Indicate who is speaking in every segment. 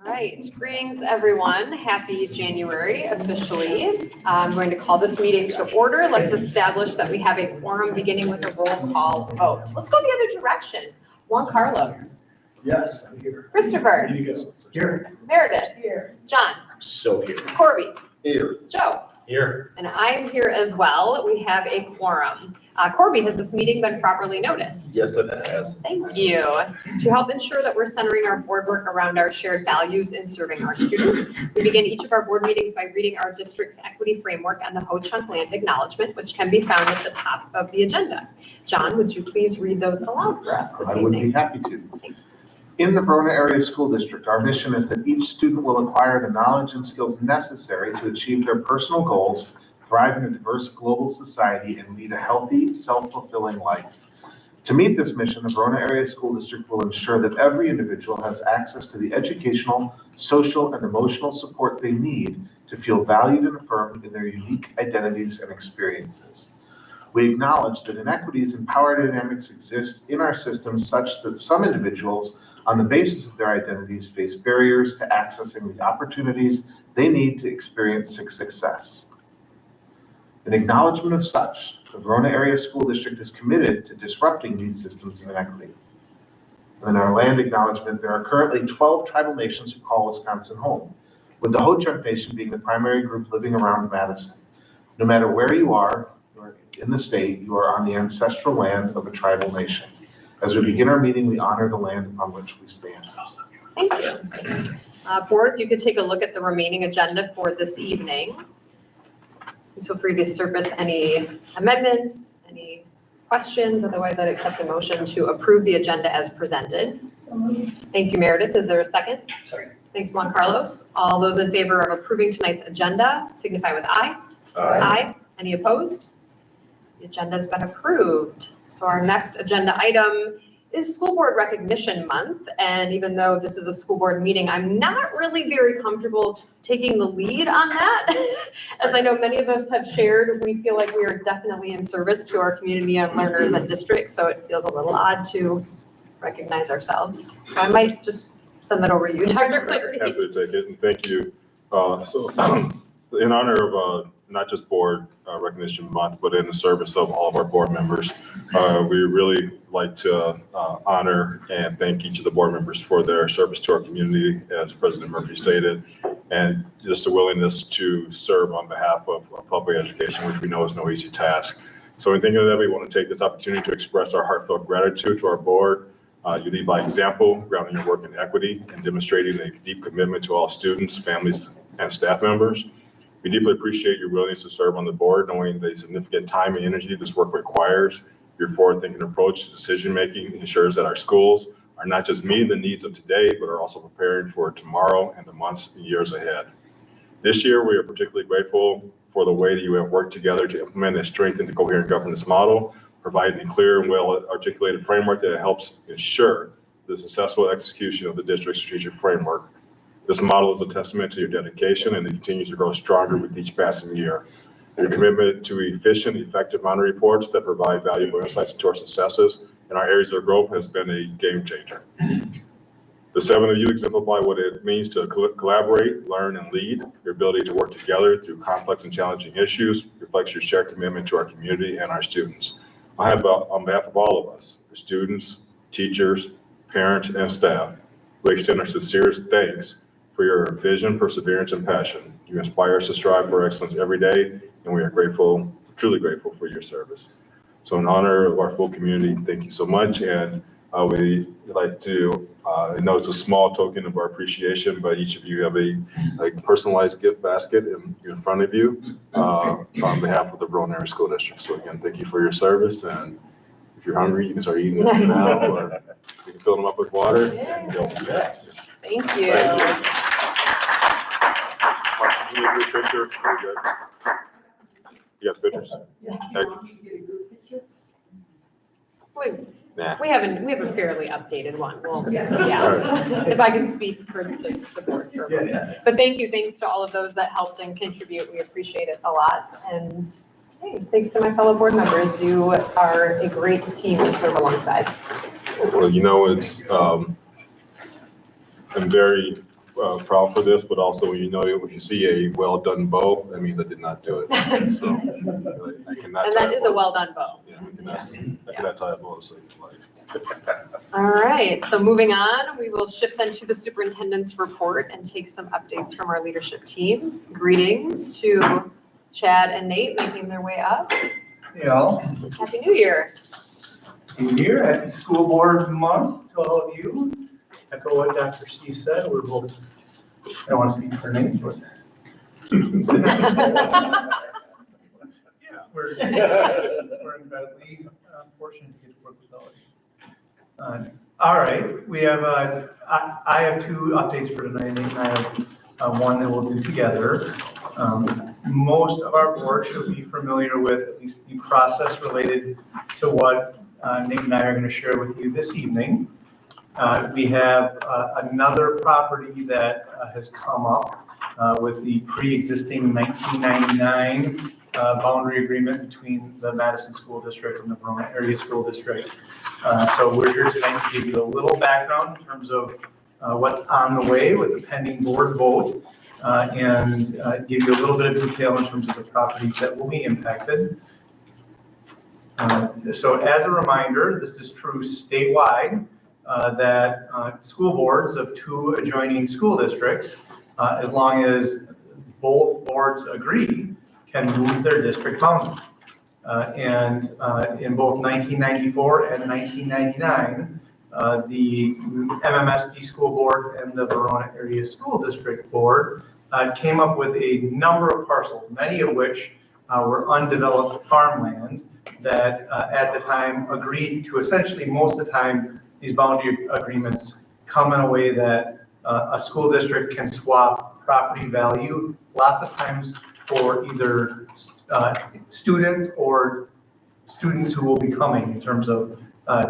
Speaker 1: All right, greetings everyone. Happy January officially. I'm going to call this meeting to order. Let's establish that we have a quorum beginning with a roll call vote. Let's go the other direction. Juan Carlos.
Speaker 2: Yes, I'm here.
Speaker 1: Christopher.
Speaker 2: Here.
Speaker 1: Meredith. Here. John.
Speaker 2: So here.
Speaker 1: Corby.
Speaker 2: Here.
Speaker 1: Joe.
Speaker 2: Here.
Speaker 1: And I'm here as well. We have a quorum. Corby, has this meeting been properly noticed?
Speaker 2: Yes, it has.
Speaker 1: Thank you. To help ensure that we're centering our board work around our shared values in serving our students, we begin each of our board meetings by reading our district's equity framework and the Ho-Chunk Land Acknowledgement, which can be found at the top of the agenda. John, would you please read those aloud for us this evening?
Speaker 3: I would be happy to.
Speaker 1: Thanks.
Speaker 3: In the Verona Area School District, our mission is that each student will acquire the knowledge and skills necessary to achieve their personal goals, thrive in a diverse global society, and lead a healthy, self-fulfilling life. To meet this mission, the Verona Area School District will ensure that every individual has access to the educational, social, and emotional support they need to feel valued and affirmed in their unique identities and experiences. We acknowledge that inequities and power dynamics exist in our system such that some individuals, on the basis of their identities, face barriers to accessing the opportunities they need to experience success. In acknowledgement of such, the Verona Area School District is committed to disrupting these systems of inequity. In our land acknowledgement, there are currently 12 tribal nations who call Wisconsin home, with the Ho-Chunk Nation being the primary group living around Madison. No matter where you are in the state, you are on the ancestral land of a tribal nation. As we begin our meeting, we honor the land upon which we stand.
Speaker 1: Thank you. Board, if you could take a look at the remaining agenda for this evening. Please feel free to surface any amendments, any questions. Otherwise, I'd accept a motion to approve the agenda as presented. Thank you, Meredith. Is there a second?
Speaker 2: Sorry.
Speaker 1: Thanks, Juan Carlos. All those in favor of approving tonight's agenda signify with aye. Aye. Any opposed? The agenda has been approved. So our next agenda item is School Board Recognition Month. And even though this is a school board meeting, I'm not really very comfortable taking the lead on that. As I know many of us have shared, we feel like we are definitely in service to our community and learners and districts. So it feels a little odd to recognize ourselves. So I might just send that over to you, Dr. Clarity.
Speaker 4: Happy to take it, and thank you. In honor of not just Board Recognition Month, but in the service of all of our board members, we really like to honor and thank each of the board members for their service to our community, as President Murphy stated, and just a willingness to serve on behalf of public education, which we know is no easy task. So in thinking of that, we want to take this opportunity to express our heartfelt gratitude to our board. You lead by example, grounding your work in equity and demonstrating a deep commitment to all students, families, and staff members. We deeply appreciate your willingness to serve on the board, knowing the significant time and energy this work requires. Your forward-thinking approach to decision-making ensures that our schools are not just meeting the needs of today, but are also preparing for tomorrow and the months and years ahead. This year, we are particularly grateful for the way that you have worked together to implement and strengthen the coherent governance model, providing a clear and well-articulated framework that helps ensure the successful execution of the district's strategic framework. This model is a testament to your dedication, and it continues to grow stronger with each passing year. Your commitment to efficient, effective monitoring reports that provide valuable insights into our successes and our areas of growth has been a game changer. The 7 of you exemplify what it means to collaborate, learn, and lead. Your ability to work together through complex and challenging issues reflects your shared commitment to our community and our students. On behalf of all of us, the students, teachers, parents, and staff, we extend our sincerest thanks for your vision, perseverance, and passion. You inspire us to strive for excellence every day, and we are grateful, truly grateful for your service. So in honor of our full community, thank you so much. And we like to, I know it's a small token of our appreciation, but each of you have a personalized gift basket in front of you on behalf of the Verona Area School District. So again, thank you for your service. And if you're hungry, you can start eating it now, or you can fill them up with water. And go from there.
Speaker 1: Thank you.
Speaker 4: Thank you. Marcia, can you get a group picture? Very good. You got pictures? Excellent. Nah.
Speaker 1: We have a fairly updated one. Well, yeah, if I can speak for just the board for a moment. But thanks to all of those that helped and contribute. We appreciate it a lot. And hey, thanks to my fellow board members. You are a great team to serve alongside.
Speaker 4: Well, you know, it's, I'm very proud for this, but also when you see a well-done bow, that means I did not do it. So I cannot.
Speaker 1: And
Speaker 4: tie
Speaker 1: that is a
Speaker 4: bow.
Speaker 1: well-done bow.
Speaker 4: Yeah, I cannot tie a bow to save life.
Speaker 1: All right, so moving on, we will shift then to the superintendent's report and take some updates from our leadership team. Greetings to Chad and Nate making their way up.
Speaker 5: Yeah,
Speaker 1: Happy New Year.
Speaker 5: New Year, happy school board month to all of you. Echo what Dr. C said, we're both, I don't want to speak for names, but. We're incredibly fortunate to get to work with all of you. All right, we have, I have two updates for tonight, and I have one that we'll do together. Most of our board should be familiar with at least the process related to what Nate and I are going to share with you this evening. We have another property that has come up with the pre-existing 1999 boundary agreement between the Madison School District and the Verona Area School District. So we're here tonight to give you a little background in terms of what's on the way with the pending board vote and give you a little bit of detail in terms of the properties that will be impacted. So as a reminder, this is true statewide, that school boards of two adjoining school districts, as long as both boards agree, can move their district boundary. And in both 1994 and 1999, the MMSD school boards and the Verona Area School District Board came up with a number of parcels, many of which were undeveloped farmland that at the time agreed to essentially most of the time these boundary agreements come in a way that a school district can swap property value lots of times for either students or students who will be coming in terms of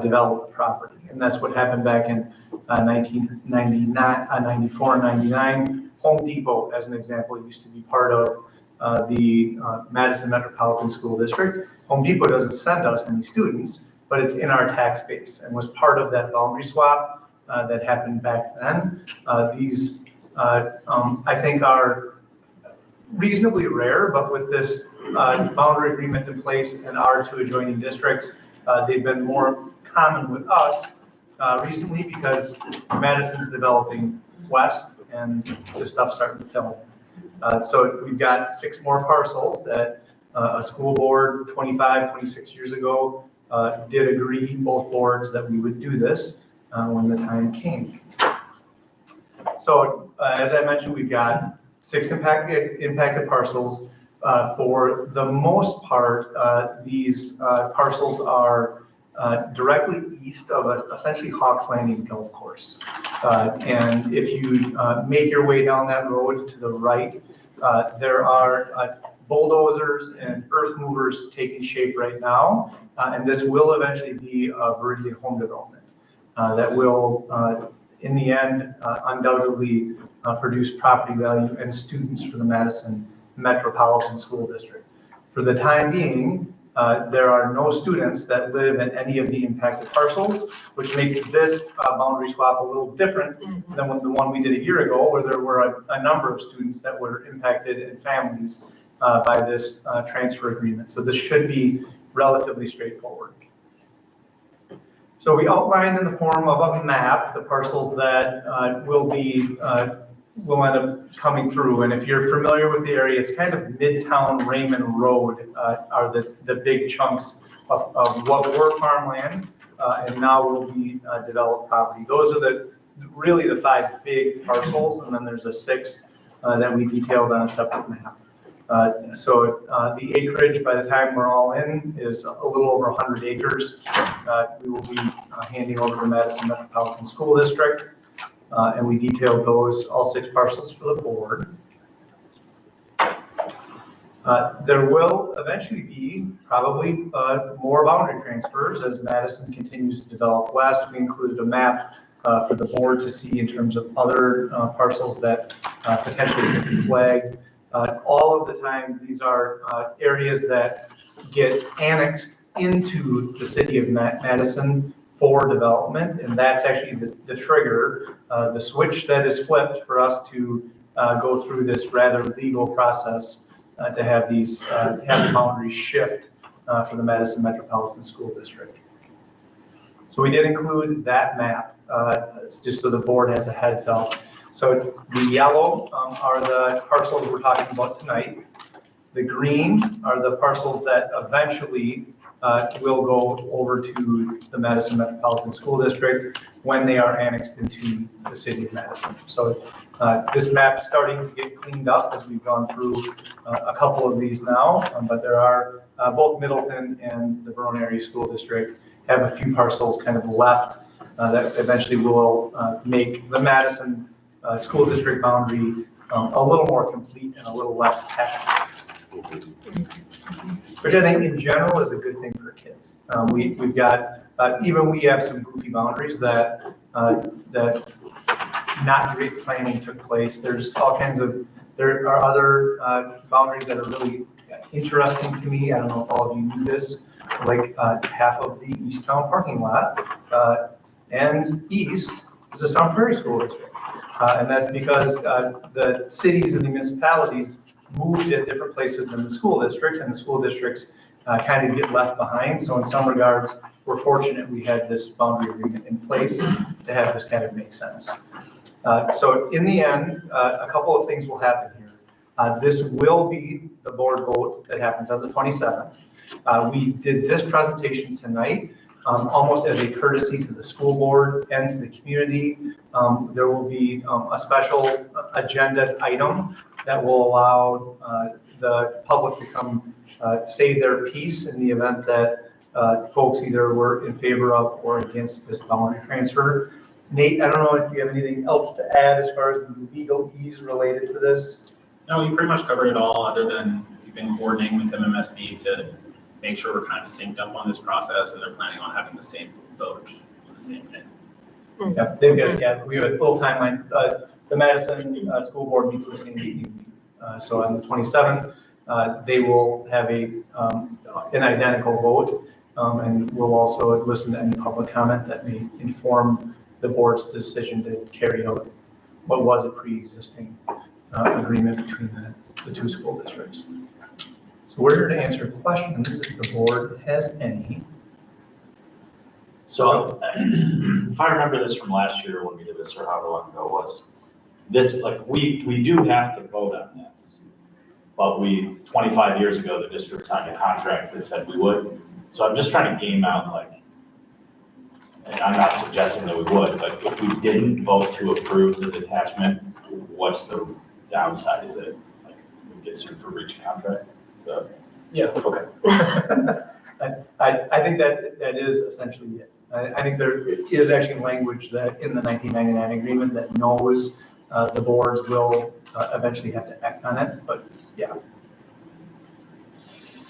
Speaker 5: developed property. And that's what happened back in 1999, 94 and 99. Home Depot, as an example, used to be part of the Madison Metropolitan School District. Home Depot doesn't send us any students, but it's in our tax base and was part of that boundary swap that happened back then. These, I think, are reasonably rare, but with this boundary agreement in place and our two adjoining districts, they've been more common with us recently because Madison's developing west and the stuff's starting to fill in. So we've got 6 more parcels that a school board 25, 26 years ago did agree, both boards, that we would do this when the time came. So as I mentioned, we've got 6 impacted parcels. For the most part, these parcels are directly east of essentially Hawks Landing Golf Course. And if you make your way down that road to the right, there are bulldozers and earth movers taking shape right now. And this will eventually be a Viridian home development that will, in the end, undoubtedly produce property value and students for the Madison Metropolitan School District. For the time being, there are no students that live in any of the impacted parcels, which makes this boundary swap a little different than the one we did a year ago, where there were a number of students that were impacted and families by this transfer agreement. So this should be relatively straightforward. So we outlined in the form of a map the parcels that will end up coming through. And if you're familiar with the area, it's kind of Midtown Raymond Road are the big chunks of what were farmland and now will be developed property. Those are really the 5 big parcels, and then there's a 6th that we detailed on a separate map. So the acreage, by the time we're all in, is a little over 100 acres. We will be handing over to Madison Metropolitan School District, and we detailed those, all 6 parcels for the board. There will eventually be probably more boundary transfers as Madison continues to develop west. We included a map for the board to see in terms of other parcels that potentially could be flagged. All of the time, these are areas that get annexed into the city of Madison for development, and that's actually the trigger, the switch that is flipped for us to go through this rather legal process to have these have the boundaries shift for the Madison Metropolitan School District. So we did include that map, just so the board has a heads up. So the yellow are the parcels we're talking about tonight. The green are the parcels that eventually will go over to the Madison Metropolitan School District when they are annexed into the city of Madison. So this map's starting to get cleaned up as we've gone through a couple of these now, but there are both Middleton and the Verona Area School District have a few parcels kind of left that eventually will make the Madison School District boundary a little more complete and a little less hectic. Which I think in general is a good thing for kids. We've got, even we have some goofy boundaries that not great planning took place. There's all kinds of, there are other boundaries that are really interesting to me. I don't know if all of you knew this, like half of the East Town parking lot and east is the South Prairie School District. And that's because the cities and the municipalities moved at different places than the school districts, and the school districts kind of get left behind. So in some regards, we're fortunate we had this boundary agreement in place to have this kind of make sense. So in the end, a couple of things will happen here. This will be the board vote that happens on the 27th. We did this presentation tonight almost as a courtesy to the school board and to the community. There will be a special agenda item that will allow the public to come say their piece in the event that folks either were in favor of or against this boundary transfer. Nate, I don't know if you have anything else to add as far as the legalese related to this?
Speaker 6: No, you pretty much covered it all, other than we've been coordinating with MMSD to make sure we're kind of synced up on this process, and they're planning on having the same vote on the same day.
Speaker 5: Yeah, they've got, yeah, we have a little timeline. The Madison School Board meets the same evening. So on the 27th, they will have an identical vote, and we'll also listen to any public comment that may inform the board's decision to carry out what was a pre-existing agreement between the two school districts. So we're here to answer questions if the board has any.
Speaker 2: So if I remember this from last year when we did this, or however long ago it was, this, like, we do have to vote on this. But 25 years ago, the district signed a contract that said we would. So I'm just trying to game out, like, and I'm not suggesting that we would, but if we didn't vote to approve the detachment, what's the downside? Is it like we get sued for breach of contract? So,
Speaker 5: Yeah.
Speaker 2: okay.
Speaker 5: I think that is essentially it. I think there is actually language that in the 1999 agreement that knows the boards will eventually have to act on it, but yeah.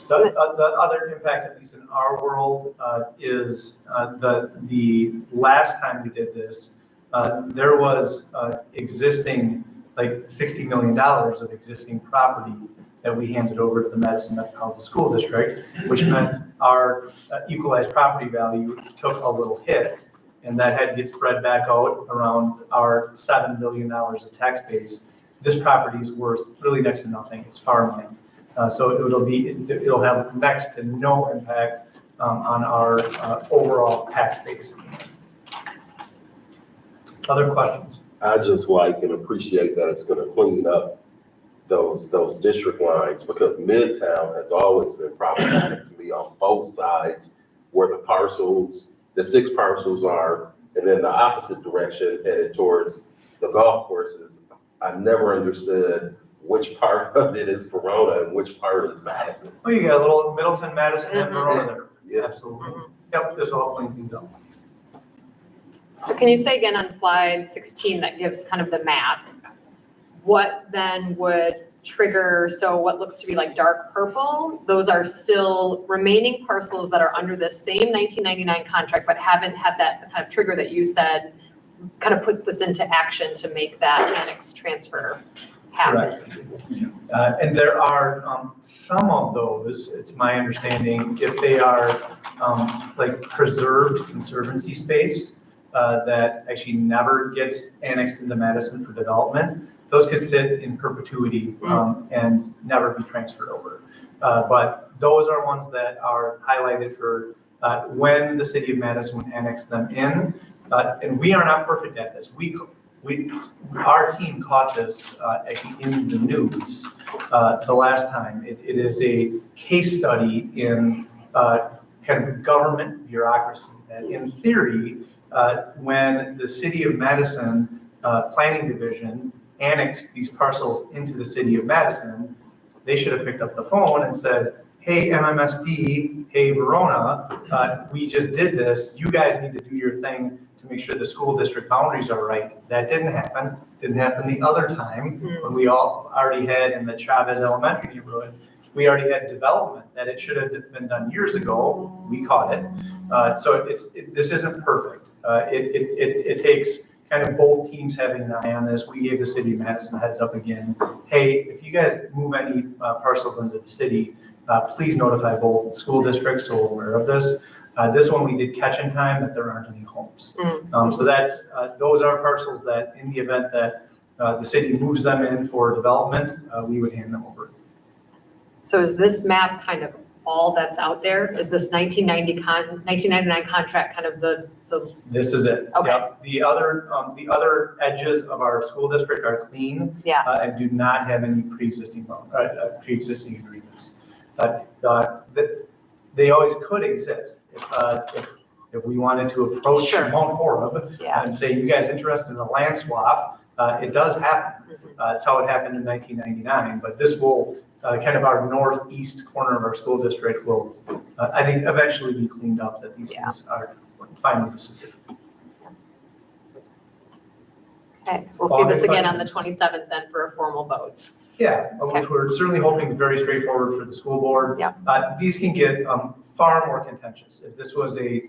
Speaker 5: The other impact, at least in our world, is the last time we did this, there was existing, like $60 million of existing property that we handed over to the Madison Metropolitan School District, which meant our equalized property value took a little hit, and that had to get spread back out around our $7 billion of tax base. This property is worth really next to nothing. It's farmland. So it'll have next to no impact on our overall tax base. Other questions?
Speaker 7: I just like and appreciate that it's going to clean up those district lines, because Midtown has always been problematic to me on both sides, where the 6 parcels are, and then the opposite direction headed towards the golf courses. I never understood which part of it is Verona and which part is Madison.
Speaker 5: Well, you got a little Middleton, Madison, and Verona there.
Speaker 7: Yeah.
Speaker 5: Absolutely. Yep, there's all clean things up.
Speaker 1: So can you say again on slide 16 that gives kind of the map, what then would trigger, so what looks to be like dark purple, those are still remaining parcels that are under the same 1999 contract but haven't had that kind of trigger that you said kind of puts this into action to make that annex transfer happened.
Speaker 5: And there are some of those, it's my understanding, if they are like preserved conservancy space that actually never gets annexed into Madison for development, those could sit in perpetuity and never be transferred over. But those are ones that are highlighted for when the city of Madison would annex them in. And we are not perfect at this. Our team caught this actually in the news the last time. It is a case study in kind of government bureaucracy that in theory, when the city of Madison Planning Division annexed these parcels into the city of Madison, they should have picked up the phone and said, hey, MMSD, hey, Verona, we just did this. You guys need to do your thing to make sure the school district boundaries are right. That didn't happen. Didn't happen the other time when we all already had in the Chavez Elementary neighborhood, we already had development that it should have been done years ago. We caught it. So this isn't perfect. It takes kind of both teams having an eye on this. We gave the city of Madison a heads up again. Hey, if you guys move any parcels into the city, please notify both school districts so we're aware of this. This one we did catch in time that there aren't any homes. So that's those are parcels that in the event that the city moves them in for development, we would hand them over.
Speaker 1: So is this map kind of all that's out there? Is this 1999 contract kind of the?
Speaker 5: This is it.
Speaker 1: Okay.
Speaker 5: Yep. The other edges of our school district are clean.
Speaker 1: Yeah.
Speaker 5: And do not have any pre-existing agreements. They always could exist if we wanted to approach
Speaker 1: Sure.
Speaker 5: Mount Horeb and say, you guys interested in a land swap? It does happen. That's how it happened in 1999. But this will kind of our northeast corner of our school district will, I think, eventually be cleaned up. That these things are finally disappeared.
Speaker 1: Okay, so we'll see this again on the 27th then for a formal vote.
Speaker 5: Yeah, which we're certainly hoping is very straightforward for the school board.
Speaker 1: Yeah.
Speaker 5: These can get far more contentious. If this was a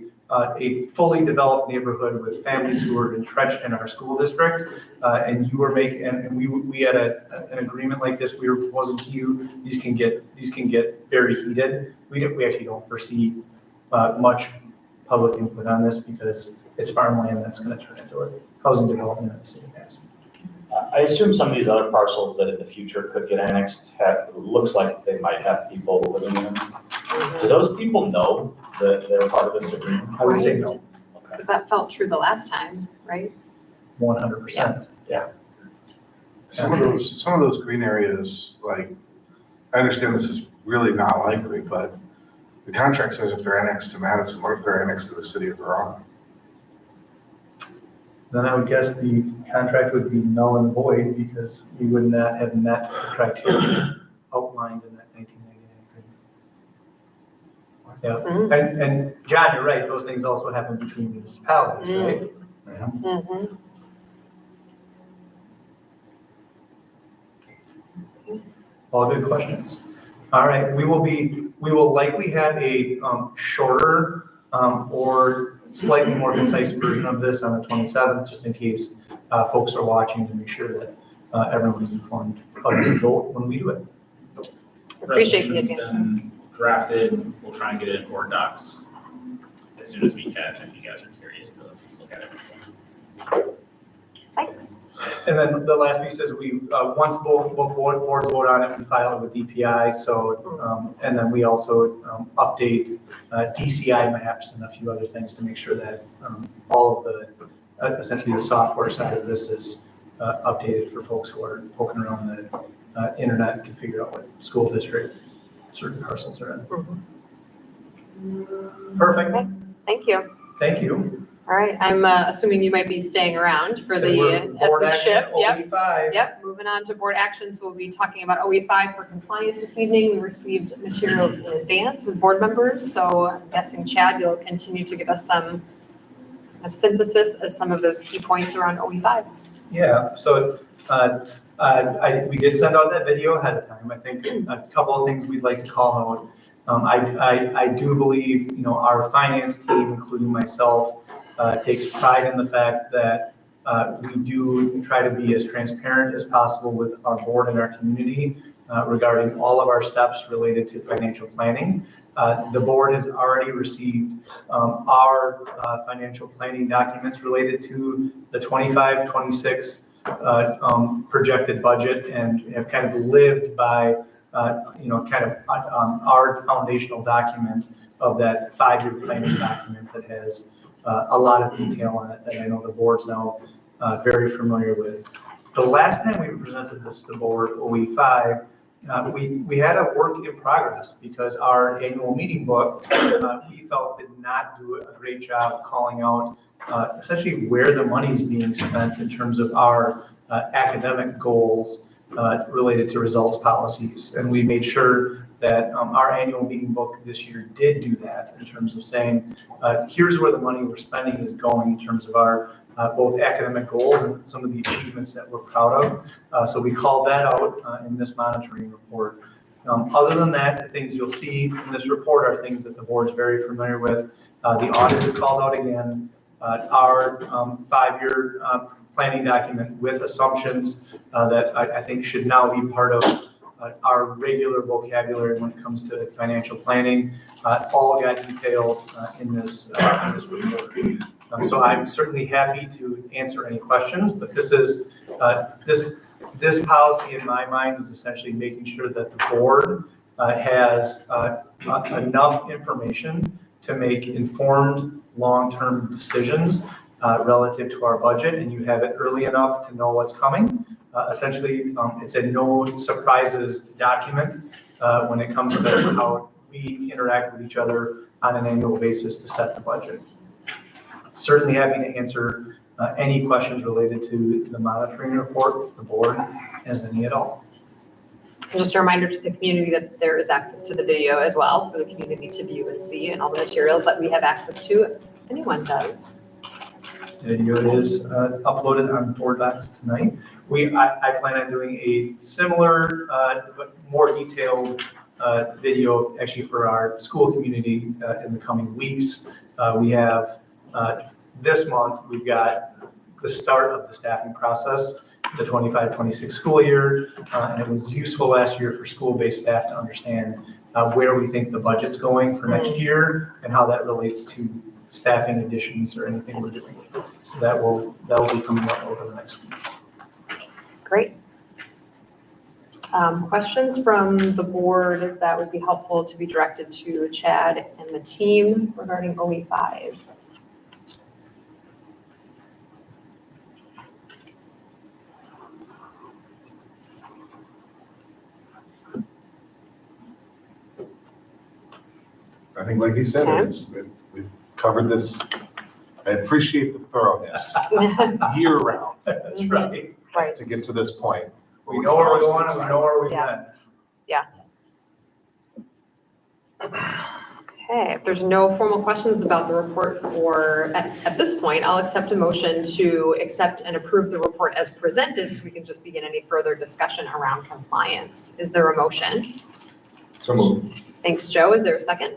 Speaker 5: fully developed neighborhood with families who were entrenched in our school district, and you were making, and we had an agreement like this, we were proposing to you, these can get very heated. We actually don't foresee much public input on this because it's farmland that's going to turn into a housing development in the city of Madison.
Speaker 2: I assume some of these other parcels that in the future could get annexed looks like they might have people living in them. Do those people know that they're part of this agreement?
Speaker 5: I would say no,
Speaker 1: Because that felt true the last time, right?
Speaker 5: 100%. Yeah.
Speaker 3: Some of those green areas, like, I understand this is really not likely, but the contract says if they're annexed to Madison, what if they're annexed to the city of Verona?
Speaker 5: Then I would guess the contract would be null and void because we would not have met the criteria outlined in that 1999 agreement. Yeah, and John, you're right, those things also happen between municipalities, right? Yeah.
Speaker 1: Mm-hmm.
Speaker 5: All good questions. All right, we will likely have a shorter or slightly more concise version of this on the 27th, just in case folks are watching to make sure that everyone's informed of the vote when we do it.
Speaker 1: Appreciate the
Speaker 6: Resolution's
Speaker 1: advance.
Speaker 6: been drafted. We'll try and get it in board docs as soon as we can, if you guys are curious to look at it.
Speaker 1: Thanks.
Speaker 5: And then the last piece is we, once both boards vote on it, we file it with DPI. So, and then we also update DCI maps and a few other things to make sure that all of the, essentially the software side of this is updated for folks who are poking around the internet to figure out what school district certain parcels are in. Perfect.
Speaker 1: Okay, thank you.
Speaker 5: Thank you.
Speaker 1: All right, I'm assuming you might be staying around for
Speaker 5: So
Speaker 1: the,
Speaker 5: we're
Speaker 1: as
Speaker 5: board
Speaker 1: we
Speaker 5: action
Speaker 1: shift, yep.
Speaker 5: OE5.
Speaker 1: Yep, moving on to board actions, so we'll be talking about OE5 for compliance this evening. We received materials in advance as board members, so I'm guessing Chad, you'll continue to give us some kind of synthesis as some of those key points around OE5.
Speaker 5: Yeah, so we did send out that video ahead of time. I think a couple of things we'd like to call out. I do believe, our finance team, including myself, takes pride in the fact that We do try to be as transparent as possible with our board and our community regarding all of our steps related to financial planning. The board has already received our financial planning documents related to the 25-26 projected budget and have kind of lived by, our foundational document of that 5-year planning document that has a lot of detail on it that I know the board's now very familiar with. The last time we presented this to the board, OE5, we had a work in progress because our annual meeting book, we felt did not do a great job calling out essentially where the money is being spent in terms of our academic goals related to results policies. And we made sure that our annual meeting book this year did do that in terms of saying, here's where the money we're spending is going in terms of our both academic goals and some of the achievements that we're proud of. So we called that out in this monitoring report. Other than that, the things you'll see in this report are things that the board's very familiar with. The audit is called out again. Our 5-year planning document with assumptions that I think should now be part of our regular vocabulary when it comes to financial planning, all got detailed in this report. So I'm certainly happy to answer any questions, but this is this policy in my mind is essentially making sure that the board has enough information to make informed long-term decisions relative to our budget, and you have it early enough to know what's coming. Essentially, it's a no surprises document when it comes to how we interact with each other on an annual basis to set the budget. Certainly happy to answer any questions related to the monitoring report, if the board has any at all.
Speaker 1: And just a reminder to the community that there is access to the video as well for the community to view and see, and all the materials that we have access to, if anyone does.
Speaker 5: The video is uploaded on Board Docs tonight. I plan on doing a similar but more detailed video actually for our school community in the coming weeks. We have this month, we've got the start of the staffing process, the 25-26 school year, and it was useful last year for school-based staff to understand where we think the budget's going for next year and how that relates to staffing additions or anything we're doing. So that will be coming up over the next week.
Speaker 1: Great. Questions from the board that would be helpful to be directed to Chad and the team regarding OE5?
Speaker 3: I think, like you said, we've covered this. I appreciate the thoroughness year round
Speaker 5: That's right.
Speaker 1: Right.
Speaker 3: to get to this point.
Speaker 5: We know where we're going and we know where we've been.
Speaker 1: Okay, if there's no formal questions about the report at this point, I'll accept a motion to accept and approve the report as presented so we can just begin any further discussion around compliance. Is there a motion?
Speaker 3: So moved.
Speaker 1: Thanks, Joe. Is there a second?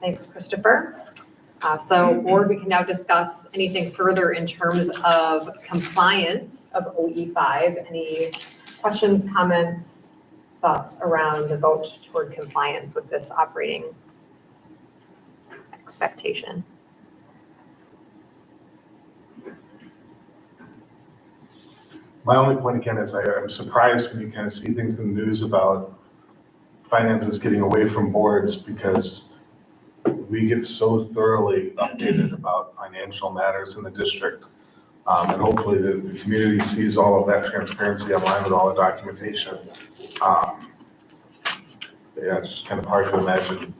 Speaker 1: Thanks, Christopher. So board, we can now discuss anything further in terms of compliance of OE5. Any questions, comments, thoughts around the vote toward compliance with this operating expectation?
Speaker 3: My only point again is I'm surprised when you kind of see things in the news about finances getting away from boards because we get so thoroughly updated about financial matters in the district. And hopefully the community sees all of that transparency online with all the documentation. Yeah, it's just kind of hard to imagine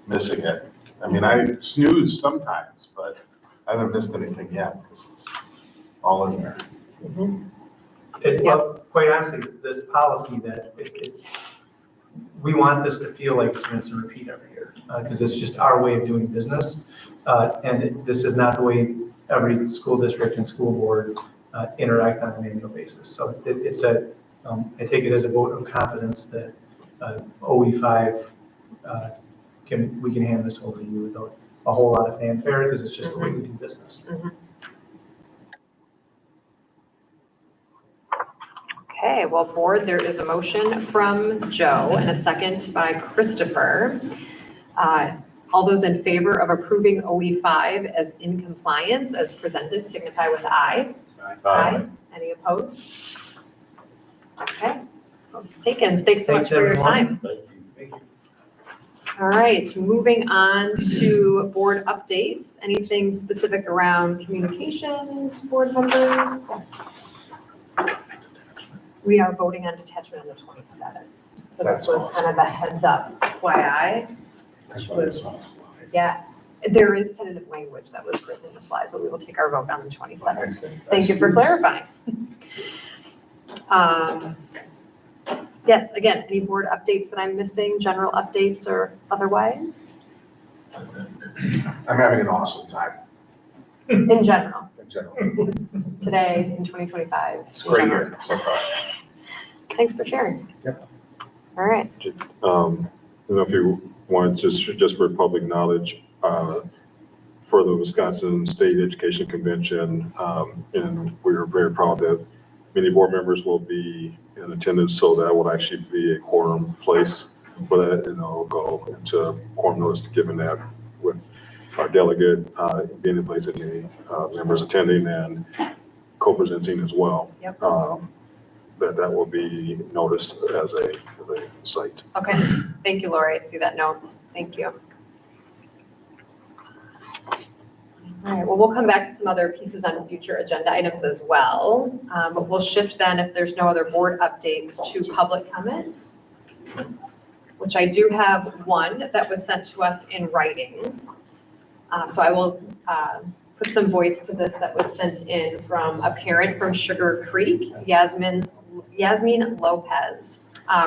Speaker 3: missing it. I mean, I snooze sometimes, but I haven't missed anything yet because it's all in there.
Speaker 5: Well, quite honestly, it's this policy that we want this to feel like it's rinse and repeat every year because it's just our way of doing business. And this is not the way every school district and school board interact on an annual basis. So I take it as a vote of confidence that OE5 we can hand this over to you without a whole lot of fanfare because it's just the way we do business.
Speaker 1: Okay, well, board, there is a motion from Joe and a second by Christopher. All those in favor of approving OE5 as in compliance as presented signify with aye. Aye. Any opposed? Okay, it's taken. Thanks so much
Speaker 5: Thanks,
Speaker 1: for your
Speaker 5: everyone.
Speaker 1: time. All right, moving on to board updates. Anything specific around communications, board members? We are voting on detachment on the 27th. So this
Speaker 3: That's
Speaker 1: was
Speaker 3: awesome.
Speaker 1: kind of a heads up FYI, which was, yes. There is tentative language that was written in the slide, but we will take our vote on the 27th. Thank you for clarifying. Yes, again, any board updates that I'm missing, general updates or otherwise?
Speaker 3: I'm having an awesome time
Speaker 1: In general,
Speaker 3: in general.
Speaker 1: today in 2025.
Speaker 3: It's a great year so far.
Speaker 1: Thanks for sharing.
Speaker 3: Yep.
Speaker 1: All right.
Speaker 4: If you want, just for public knowledge, for the Wisconsin State Education Convention, and we are very proud that many board members will be in attendance, so that will actually be a quorum place for that, and I'll go into quorum notice given that with our delegate being in place and the members attending and co-presenting as well.
Speaker 1: Yep.
Speaker 4: That will be noticed as a site.
Speaker 1: Okay, thank you, Lori. I see that note. Thank you. All right, well, we'll come back to some other pieces on future agenda items as well. But we'll shift then, if there's no other board updates, to public comment, which I do have one that was sent to us in writing. So I will put some voice to this that was sent in from a parent from Sugar Creek, Yasmin Lopez,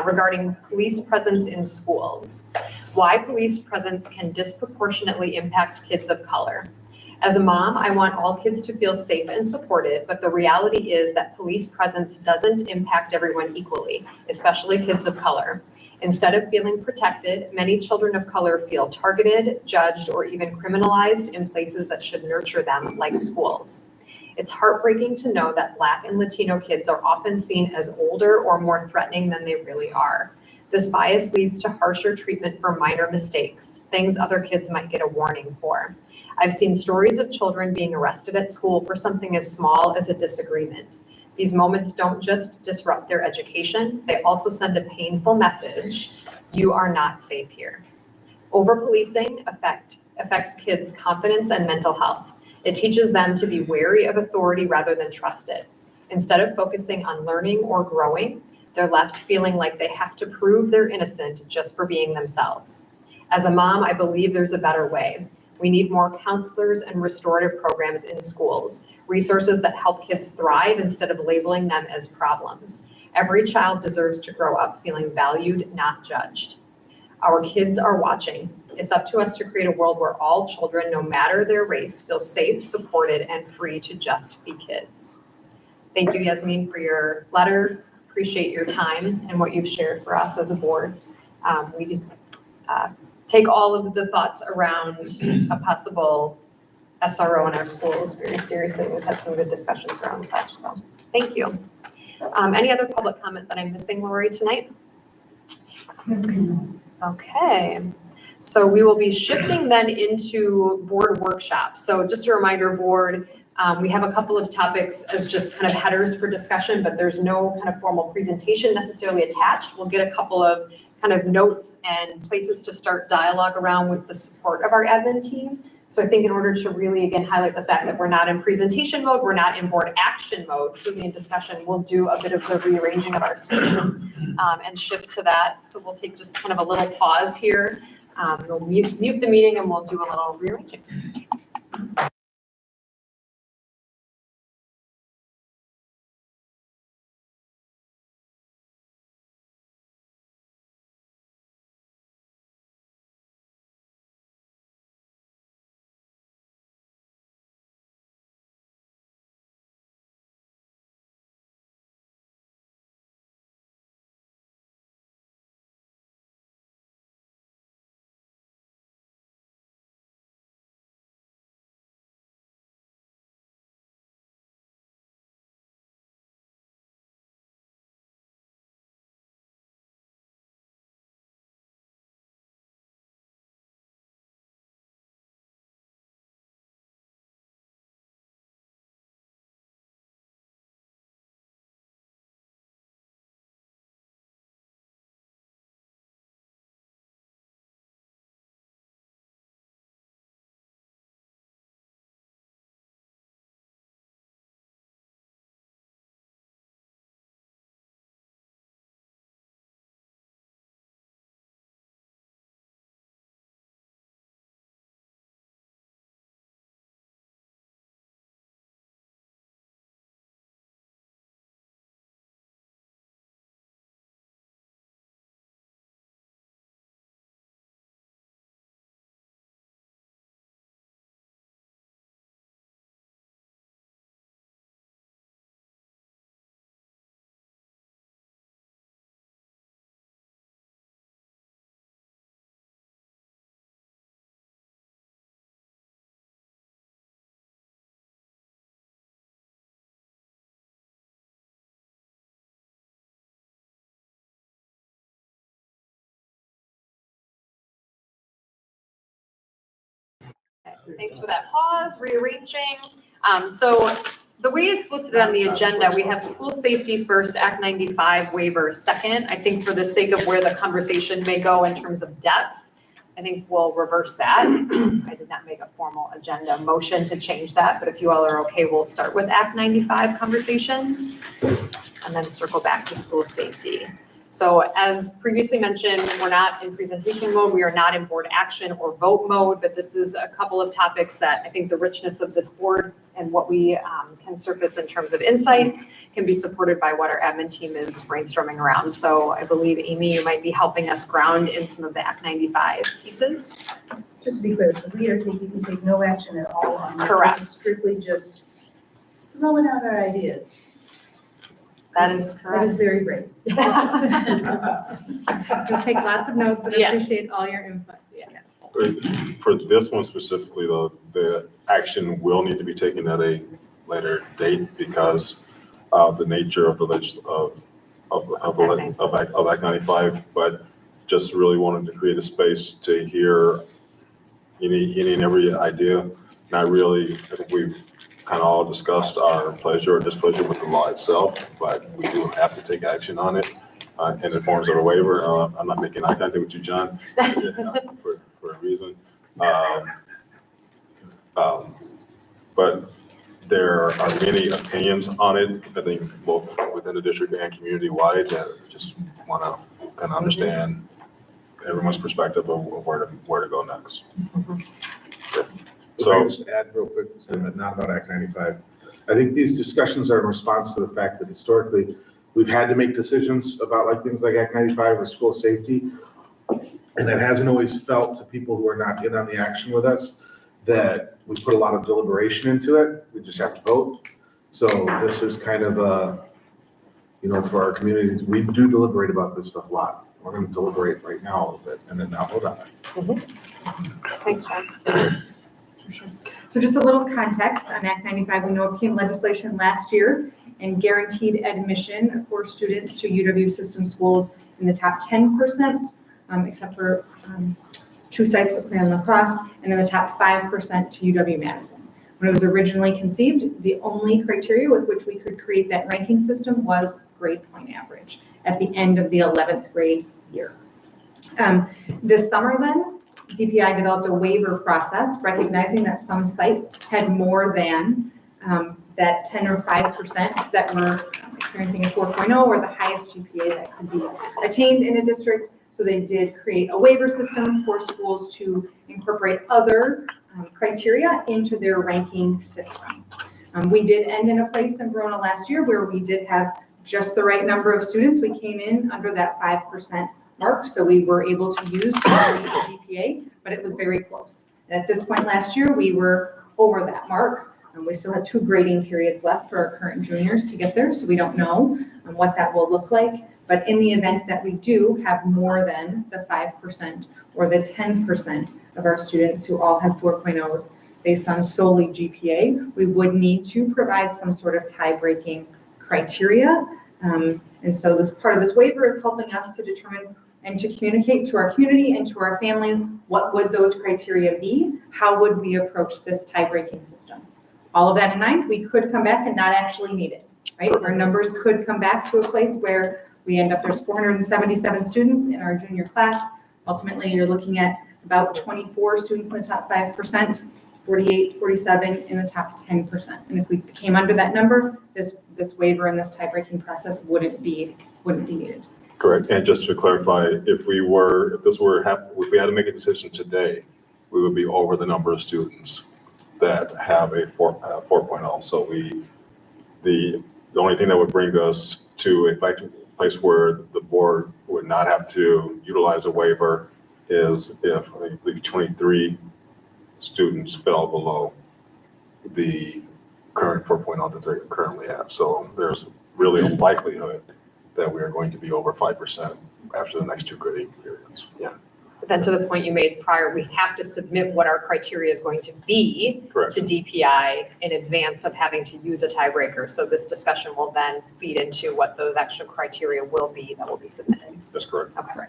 Speaker 1: regarding police presence in schools. Why police presence can disproportionately impact kids of color. As a mom, I want all kids to feel safe and supported, but the reality is that police presence doesn't impact everyone equally, especially kids of color. Instead of feeling protected, many children of color feel targeted, judged, or even criminalized in places that should nurture them, like schools. It's heartbreaking to know that Black and Latino kids are often seen as older or more threatening than they really are. This bias leads to harsher treatment for minor mistakes, things other kids might get a warning for. I've seen stories of children being arrested at school for something as small as a disagreement. These moments don't just disrupt their education, they also send a painful message: you are not safe here. Over-policing affects kids' confidence and mental health. It teaches them to be wary of authority rather than trust it. Instead of focusing on learning or growing, they're left feeling like they have to prove they're innocent just for being themselves. As a mom, I believe there's a better way. We need more counselors and restorative programs in schools, resources that help kids thrive instead of labeling them as problems. Every child deserves to grow up feeling valued, not judged. Our kids are watching. It's up to us to create a world where all children, no matter their race, feel safe, supported, and free to just be kids. Thank you, Yasmin, for your letter. Appreciate your time and what you've shared for us as a board. We take all of the thoughts around a possible SRO in our schools very seriously. We've had some good discussions around such, so thank you. Any other public comment that I'm missing, Lori, tonight? Okay, so we will be shifting then into board workshops. So just a reminder, board, we have a couple of topics as just kind of headers for discussion, but there's no kind of formal presentation necessarily attached. We'll get a couple of kind of notes and places to start dialogue around with the support of our admin team. So I think in order to really, again, highlight the fact that we're not in presentation mode, we're not in board action mode, truly in discussion, we'll do a bit of the rearranging of our space and shift to that. So we'll take just kind of a little pause here. We'll mute the meeting and we'll do a little rearranging. Okay, thanks for that pause, rearranging. So the way it's listed on the agenda, we have school safety first, Act 95 waiver second. I think for the sake of where the conversation may go in terms of depth, I think we'll reverse that. I did not make a formal agenda motion to change that, but if you all are okay, we'll start with Act 95 conversations and then circle back to school safety. So as previously mentioned, we're not in presentation mode, we are not in board action or vote mode, but this is a couple of topics that I think the richness of this board and what we can surface in terms of insights can be supported by what our admin team is brainstorming around. So I believe, Amy, you might be helping us ground in some of the Act 95 pieces.
Speaker 8: Just to be clear, so we can take no action at all on this.
Speaker 1: Correct.
Speaker 8: This is strictly just throwing out our ideas.
Speaker 1: That is
Speaker 8: That
Speaker 1: correct.
Speaker 8: is very brave.
Speaker 9: We'll take lots of notes and
Speaker 1: Yes.
Speaker 9: appreciate all your input.
Speaker 1: Yes.
Speaker 4: For this one specifically, though, the action will need to be taken at a later date because of the nature of the of Act 95, but just really wanted to create a space to hear any and every idea. Not really, I think we've kind of all discussed our pleasure or displeasure with the law itself, but we do have to take action on it in the forms of a waiver. I'm not making eye contact with you, John, for a reason. But there are many opinions on it, I think both within the district and community-wide, that just want to kind of understand everyone's perspective of where to go next.
Speaker 3: So I
Speaker 4: So,
Speaker 3: just add real quick, statement, not about Act 95. I think these discussions are in response to the fact that historically, we've had to make decisions about like things like Act 95 or school safety. And it hasn't always felt to people who are not in on the action with us that we put a lot of deliberation into it. We just have to vote. So this is kind of for our communities, we do deliberate about this stuff a lot. We're going to deliberate right now a little bit and then now vote on it.
Speaker 1: Thanks, John.
Speaker 9: So just a little context on Act 95, we know it became legislation last year and guaranteed admission for students to UW system schools in the top 10%, except for two sites that play on lacrosse, and in the top 5% to UW-Madison. When it was originally conceived, the only criteria with which we could create that ranking system was grade point average at the end of the 11th grade year. This summer then, DPI developed a waiver process, recognizing that some sites had more than that 10 or 5% that were experiencing a 4.0 or the highest GPA that could be attained in a district. So they did create a waiver system for schools to incorporate other criteria into their ranking system. We did end in a place in Verona last year where we did have just the right number of students. We came in under that 5% mark, so we were able to use the GPA, but it was very close. And at this point last year, we were over that mark, and we still have 2 grading periods left for our current juniors to get there, so we don't know what that will look like. But in the event that we do have more than the 5% or the 10% of our students who all have 4.0s based on solely GPA, we would need to provide some sort of tie-breaking criteria. And so this part of this waiver is helping us to determine and to communicate to our community and to our families, what would those criteria be? How would we approach this tie-breaking system? All of that in mind, we could come back and not actually need it, right? Our numbers could come back to a place where we end up, there's 477 students in our junior class. Ultimately, you're looking at about 24 students in the top 5%, 48, 47 in the top 10%. And if we came under that number, this waiver and this tie-breaking process wouldn't be needed.
Speaker 4: correct. And just to clarify, if we had to make a decision today, we would be over the number of students that have a 4.0. So the only thing that would bring us to a place where the board would not have to utilize a waiver is if I believe 23 students fell below the current 4.0 that they currently have. So there's really a likelihood that we are going to be over 5% after the next 2 grading periods. Yeah,
Speaker 1: But then to the point you made prior, we have to submit what our criteria is going to be
Speaker 4: correct.
Speaker 1: to DPI in advance of having to use a tiebreaker. So this discussion will then feed into what those actual criteria will be that will be submitted.
Speaker 4: That's correct.
Speaker 1: Okay.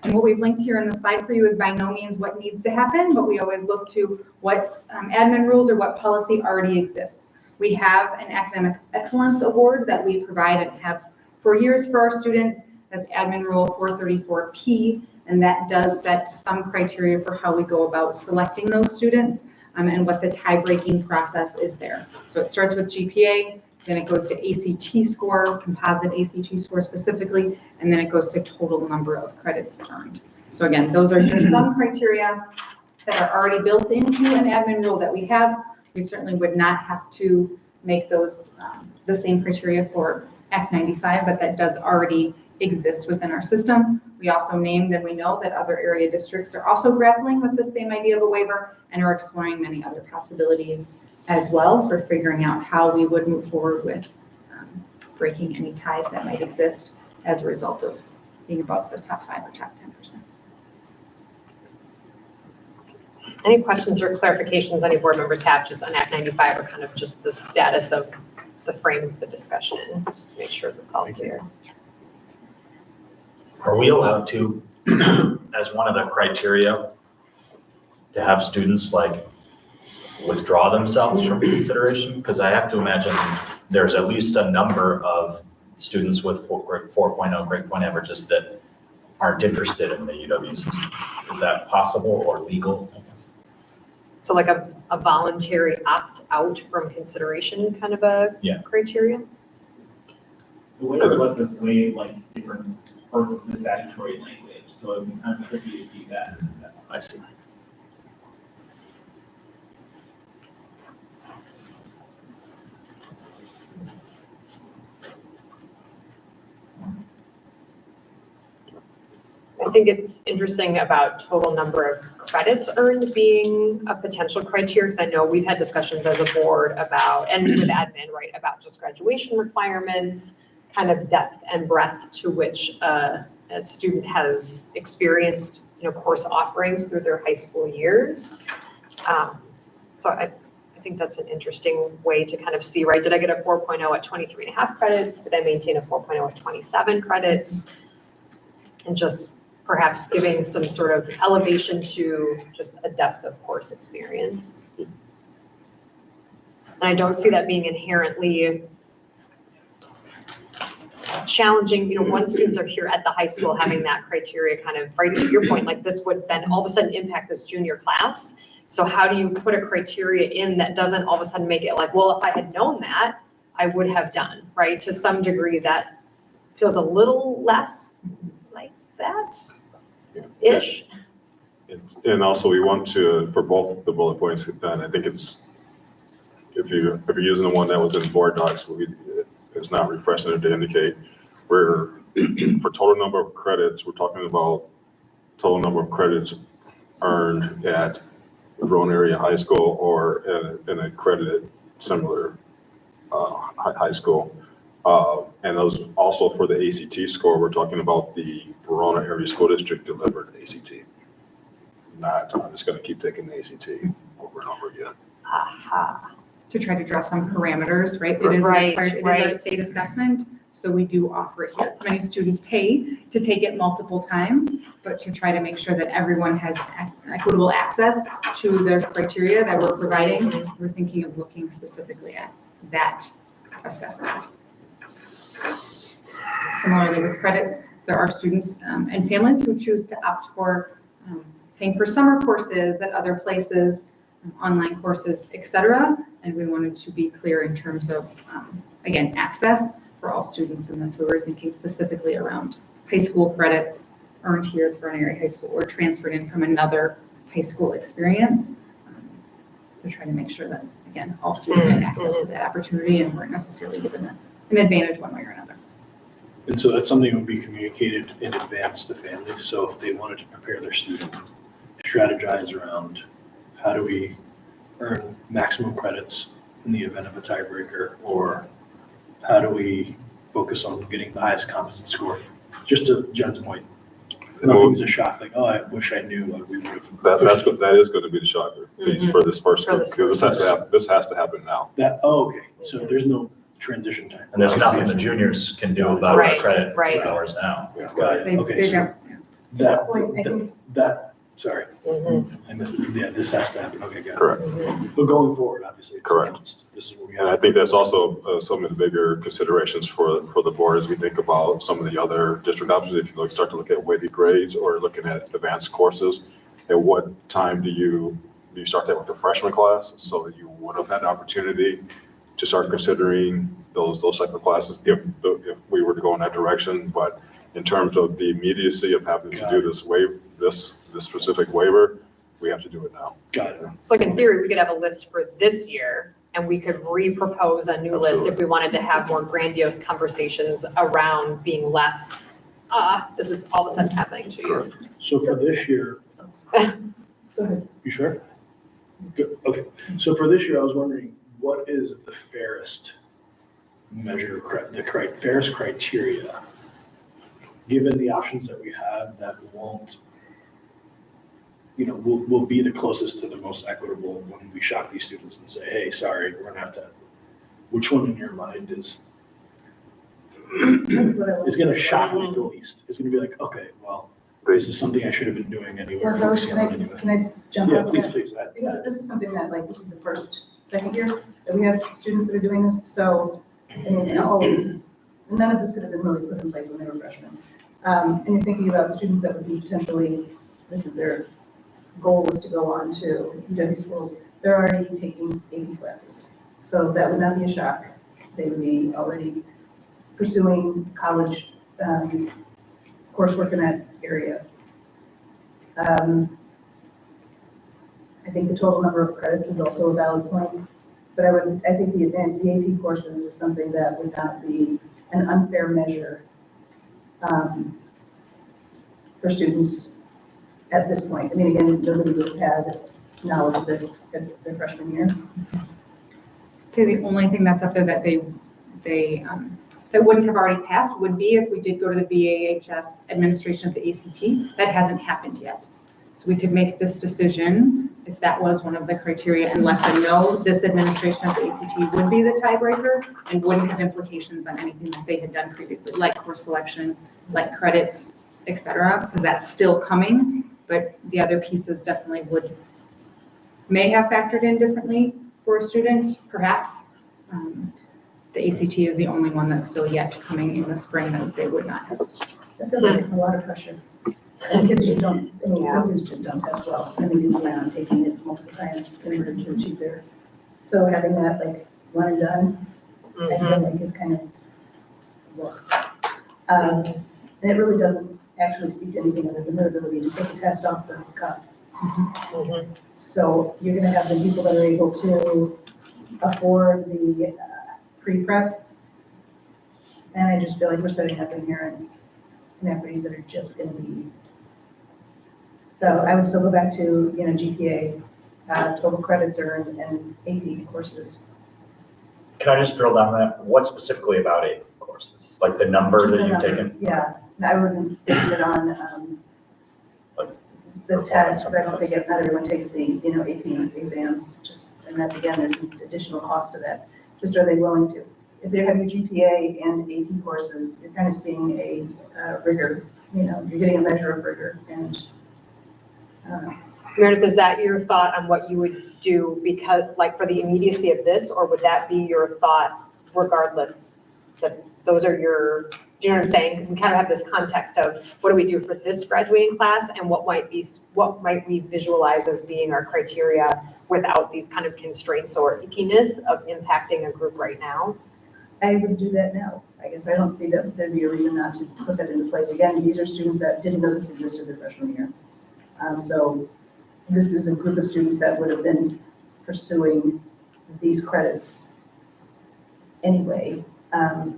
Speaker 9: And what we've linked here in the slide for you is by no means what needs to happen, but we always look to what admin rules or what policy already exists. We have an academic excellence award that we provide and have for years for our students. That's admin rule 434P, and that does set some criteria for how we go about selecting those students and what the tie-breaking process is there. So it starts with GPA, then it goes to ACT score, composite ACT score specifically, and then it goes to total number of credits earned. So again, those are just some criteria that are already built into an admin rule that we have. We certainly would not have to make those the same criteria for Act 95, but that does already exist within our system. We also named and we know that other area districts are also grappling with the same idea of a waiver and are exploring many other possibilities as well for figuring out how we would move forward with breaking any ties that might exist as a result of being above the top 5 or top 10%.
Speaker 1: Any questions or clarifications any board members have just on Act 95 or kind of just the status of the frame of the discussion, just to make sure that's all clear.
Speaker 2: Are we allowed to, as one of the criteria, to have students like withdraw themselves from consideration? Because I have to imagine there's at least a number of students with 4.0 grade point averages that aren't interested in the UW system. Is that possible or legal?
Speaker 1: So like a voluntary opt-out from consideration kind of a criteria?
Speaker 6: The waiver lets us waive like different parts of the statutory language, so it'd be kind of tricky to keep that.
Speaker 2: I see.
Speaker 1: I think it's interesting about total number of credits earned being a potential criteria, because I know we've had discussions as a board about, and with admin, right, about just graduation requirements, kind of depth and breadth to which a student has experienced, course offerings through their high school years. So I think that's an interesting way to kind of see, right, did I get a 4.0 at 23 and a half credits? Did I maintain a 4.0 at 27 credits? And just perhaps giving some sort of elevation to just a depth of course experience. And I don't see that being inherently challenging, once students are here at the high school having that criteria kind of, right to your point, like this would then all of a sudden impact this junior class. So how do you put a criteria in that doesn't all of a sudden make it like, well, if I had known that, I would have done, right? To some degree that feels a little less like that-ish.
Speaker 4: And also we want to, for both the bullet points, and I think it's, if you're using the one that was in board docs, it's not refreshing to indicate where for total number of credits, we're talking about total number of credits earned at Verona area high school or in an accredited similar high school. And those also for the ACT score, we're talking about the Verona area school district delivered ACT. Not, I'm just gonna keep taking the ACT over and over again.
Speaker 1: Aha.
Speaker 9: To try to draw some parameters, right? It is
Speaker 1: Right,
Speaker 9: required, it is
Speaker 1: right.
Speaker 9: our state assessment, so we do offer it here. Many students pay to take it multiple times, but to try to make sure that everyone has equitable access to the criteria that we're providing, we're thinking of looking specifically at that assessment. Similarly with credits, there are students and families who choose to opt for paying for summer courses at other places, online courses, et cetera. And we wanted to be clear in terms of, again, access for all students. And that's where we're thinking specifically around high school credits earned here at the Verona Area High School or transferred in from another high school experience to try to make sure that, again, all students had access to that opportunity and weren't necessarily given an advantage one way or another.
Speaker 10: And so that's something that would be communicated in advance to families. So if they wanted to prepare their student, strategize around how do we earn maximum credits in the event of a tiebreaker, or how do we focus on getting the highest composite score? Just to Jen's point, nothing was a shock, like, oh, I wish I knew, like, we would have.
Speaker 4: That is going to be the shocker piece for this first
Speaker 1: For
Speaker 4: one,
Speaker 1: this
Speaker 4: because this has to happen now.
Speaker 10: Okay, so there's no transition time.
Speaker 2: And there's nothing the juniors can do about our
Speaker 1: Right,
Speaker 2: credit
Speaker 1: right.
Speaker 2: hours now.
Speaker 10: Got it,
Speaker 9: They
Speaker 10: okay.
Speaker 9: don't.
Speaker 8: that point, I think-
Speaker 10: Sorry, I missed it. Yeah, this has to happen. Okay, got it.
Speaker 4: Correct.
Speaker 10: But going forward, obviously, it's
Speaker 4: Correct.
Speaker 10: this is what we
Speaker 4: And I
Speaker 10: have.
Speaker 4: think that's also some of the bigger considerations for the board as we think about some of the other district options. If you start to look at weighted grades or looking at advanced courses, at what time do you start that with the freshman class? So that you would have had an opportunity to start considering those type of classes if we were to go in that direction. But in terms of the immediacy of having to do this specific waiver, we have to do it now.
Speaker 10: Got it.
Speaker 1: So like in theory, we could have a list for this year and we could re-propose a new list if we wanted to have more grandiose conversations around being less, this is all of a sudden happening to you.
Speaker 10: So for this year,
Speaker 8: Go ahead.
Speaker 10: you sure? Good, okay. So for this year, I was wondering, what is the fairest measure, fairest criteria, given the options that we have that won't, will be the closest to the most equitable when we shock these students and say, hey, sorry, we're gonna have to, which one in your mind is gonna shock me the least? It's gonna be like, okay, well, this is something I should have been doing anyway.
Speaker 8: Well,
Speaker 10: focusing on anyway.
Speaker 8: can I jump
Speaker 10: Yeah,
Speaker 8: on
Speaker 10: please,
Speaker 8: that?
Speaker 10: please.
Speaker 8: Because this is something that, like, this is the second year that we have students that are doing this, so, I mean, all of this is, none of this could have been really put in place when they were freshmen. And you're thinking about students that would be potentially, this is their goal was to go on to UW schools, they're already taking AP classes. So that would not be a shock. They would be already pursuing college coursework in that area. I think the total number of credits is also a valid point, but I think the AP courses is something that would not be an unfair measure for students at this point. I mean, again, nobody would have had knowledge of this at their freshman year.
Speaker 9: Say the only thing that's up there that that wouldn't have already passed would be if we did go to the BAHS administration of the ACT. That hasn't happened yet. So we could make this decision if that was one of the criteria and let them know this administration of the ACT would be the tiebreaker and wouldn't have implications on anything that they had done previously, like course selection, like credits, et cetera, because that's still coming. But the other pieces definitely may have factored in differently for a student, perhaps. The ACT is the only one that's still yet coming in the spring that they would not have.
Speaker 8: That feels like a lot of pressure. And kids just don't, I mean, some kids just don't test well, and they do plan on taking it multiple times in order to achieve their, so having that like one and done, I feel like is kind of, ugh. And it really doesn't actually speak to anything other than their ability to take a test off the cuff. So you're gonna have the people that are able to afford the pre-prep. And I just feel like we're setting up inherent inequities that are just gonna be. So I would still go back to, GPA, total credits earned and AP courses.
Speaker 11: Can I just drill down on that? What specifically about AP courses? Like the number
Speaker 8: Just
Speaker 11: that
Speaker 8: the
Speaker 11: you've
Speaker 8: number.
Speaker 11: taken?
Speaker 8: Yeah, I wouldn't base it on, the test, because I don't think not everyone takes the, AP exams, and that's, again, there's an additional cost to that. Just are they willing to? If they have your GPA and AP courses, you're kind of seeing a rigor, you're getting a measure of rigor, and
Speaker 1: Meredith, is that your thought on what you would do because, like, for the immediacy of this, or would that be your thought regardless? That those are your, do you know what I'm saying? Because we kind of have this context of what do we do for this graduating class and what might we visualize as being our criteria without these kind of constraints or ickiness of impacting a group right now?
Speaker 8: I would do that now. I guess I don't see that there'd be a reason not to put that into place. Again, these are students that didn't know this existed their freshman year. So this is a group of students that would have been pursuing these credits anyway.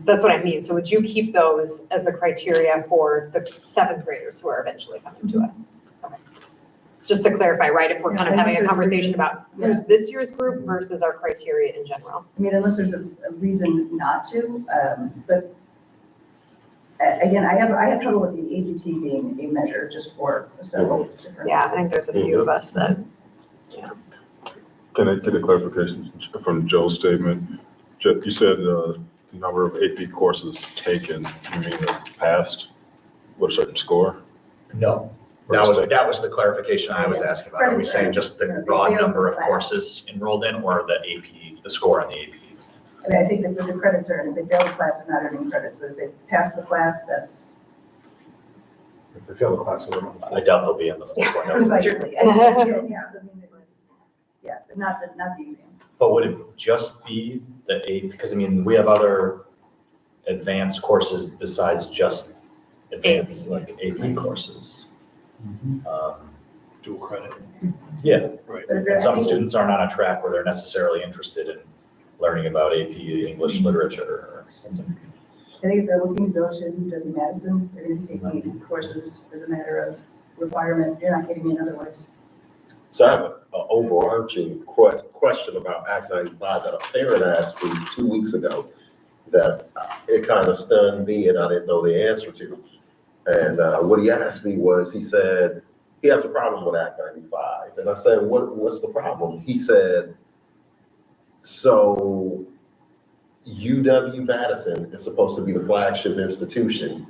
Speaker 1: That's what I mean. So would you keep those as the criteria for the seventh graders who are eventually coming to us? Okay. Just to clarify, right, if we're kind of having a conversation about who's this year's group versus our criteria in general.
Speaker 8: I mean, unless there's a reason not to, but again, I have trouble with the ACT being a measure just for several different.
Speaker 1: Yeah, I think there's a few of us that,
Speaker 4: Can I get a clarification from Joe's statement? You said the number of AP courses taken, you mean passed with a certain score?
Speaker 11: No, that was the clarification I was asking about. Are we saying just the raw number of courses enrolled in or the AP, the score on the AP?
Speaker 8: I mean, I think that the credits are, if they fail the class, they're not earning credits, but if they pass the class, that's.
Speaker 3: If they fail the class, they're not.
Speaker 11: I doubt they'll be in the 4.0.
Speaker 8: Precisely. Yeah, I mean, yeah, but not the exam.
Speaker 11: But would it just be the AP? Because I mean, we have other advanced courses besides just advanced, like AP courses.
Speaker 10: Dual credit.
Speaker 11: Yeah,
Speaker 10: Right.
Speaker 8: But if they're
Speaker 11: and some
Speaker 8: AP
Speaker 11: students aren't on a track where they're necessarily interested in learning about AP English literature or something.
Speaker 8: I think if they're looking to go to UW Madison, they're gonna be taking courses as a matter of requirement, you're not getting in otherwise.
Speaker 7: So I have an overarching question about Act 95 that a parent asked me 2 weeks ago that it kind of stunned me and I didn't know the answer to. And what he asked me was, he said, he has a problem with Act 95. And I said, what's the problem? He said, so UW Madison is supposed to be the flagship institution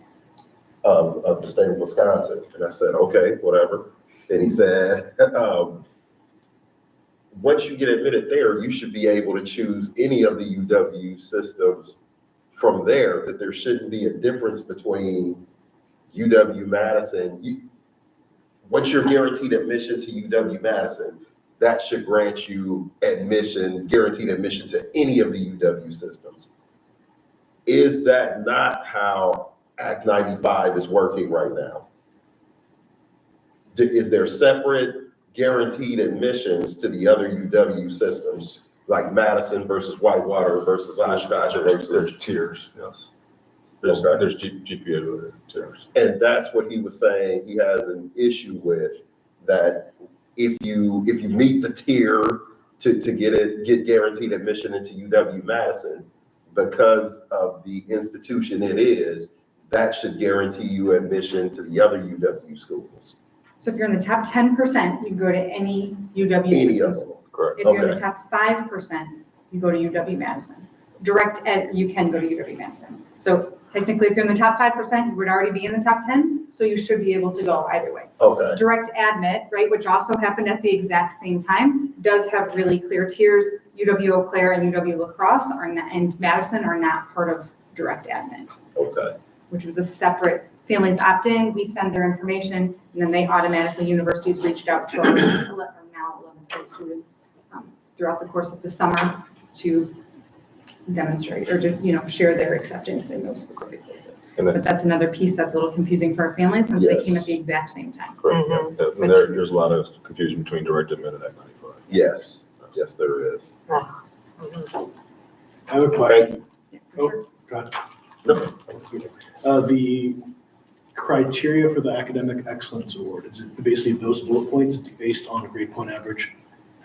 Speaker 7: of the state of Wisconsin. And I said, okay, whatever. And he said, once you get admitted there, you should be able to choose any of the UW systems from there, that there shouldn't be a difference between UW Madison. Once you're guaranteed admission to UW Madison, that should grant you admission, guaranteed admission to any of the UW systems. Is that not how Act 95 is working right now? Is there separate guaranteed admissions to the other UW systems, like Madison versus Whitewater versus Oshkosh versus?
Speaker 4: There's tiers, yes.
Speaker 7: Okay.
Speaker 4: There's GPA tiers.
Speaker 7: And that's what he was saying he has an issue with, that if you meet the tier to get guaranteed admission into UW Madison, because of the institution it is, that should guarantee you admission to the other UW schools.
Speaker 9: So if you're in the top 10%, you go to any UW
Speaker 7: Any
Speaker 9: system
Speaker 7: of them,
Speaker 9: school.
Speaker 7: correct?
Speaker 9: If you're in the
Speaker 7: Okay.
Speaker 9: top 5%, you go to UW Madison. Direct ed, you can go to UW Madison. So technically, if you're in the top 5%, you would already be in the top 10, so you should be able to go either way.
Speaker 7: Okay.
Speaker 9: Direct admit, right, which also happened at the exact same time, does have really clear tiers. UW Eau Claire and UW La Crosse and Madison are not part of direct admit,
Speaker 7: Okay.
Speaker 9: which was a separate, families opt in, we send their information, and then they automatically, universities reached out to our now 11th grade students throughout the course of the summer to demonstrate or to, share their acceptance in those specific places. But that's another piece that's a little confusing for our families since they came at the exact same time.
Speaker 4: Correct.
Speaker 1: Mhm.
Speaker 4: Yeah. And there's a lot of confusion between direct admit and Act 95.
Speaker 7: Yes. Yes, there is.
Speaker 10: I have a question.
Speaker 7: Thank you.
Speaker 9: Yeah, for sure.
Speaker 10: Go ahead.
Speaker 7: No.
Speaker 10: The criteria for the Academic Excellence Award, is it basically those bullet points based on grade point average,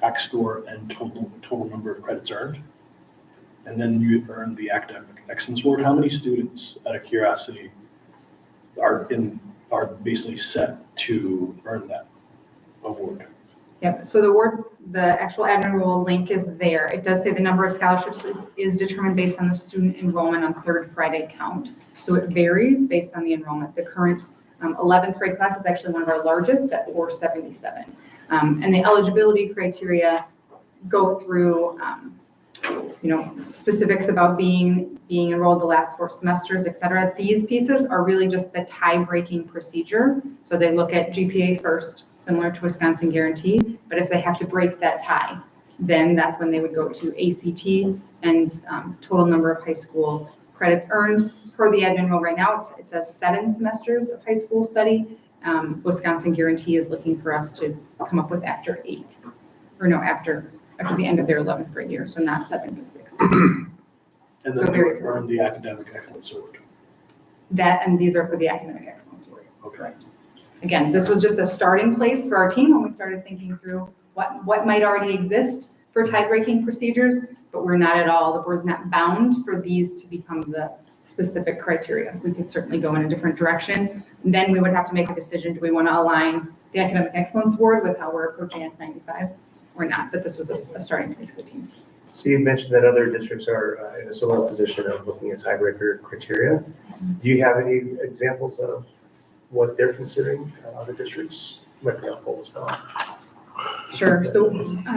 Speaker 10: ACT score, and total number of credits earned? And then you earn the Academic Excellence Award. How many students, out of curiosity, are basically set to earn that award?
Speaker 9: Yep, so the actual admin rule link is there. It does say the number of scholarships is determined based on the student enrollment on third Friday count. So it varies based on the enrollment. The current 11th grade class is actually one of our largest at 477. And the eligibility criteria go through, specifics about being enrolled the last 4 semesters, et cetera. These pieces are really just the tie-breaking procedure. So they look at GPA first, similar to Wisconsin Guarantee, but if they have to break that tie, then that's when they would go to ACT and total number of high school credits earned. Per the admin rule right now, it says 7 semesters of high school study. Wisconsin Guarantee is looking for us to come up with after the end of their 11th grade year, so not 7 to 6.
Speaker 10: And
Speaker 9: So
Speaker 10: then
Speaker 9: very
Speaker 10: you
Speaker 9: similar.
Speaker 10: earn the Academic Excellence Award.
Speaker 9: And these are for the Academic Excellence Award.
Speaker 10: Okay.
Speaker 9: Again, this was just a starting place for our team when we started thinking through what might already exist for tie-breaking procedures, but we're not at all, the board's not bound for these to become the specific criteria. We could certainly go in a different direction. And then we would have to make a decision, do we want to align the Academic Excellence Award with how we're approaching Act 95 or not? But this was a starting place for the team.
Speaker 12: So you mentioned that other districts are in a similar position of looking at tiebreaker criteria. Do you have any examples of what they're considering, other districts might be helpful as well.
Speaker 9: Sure, so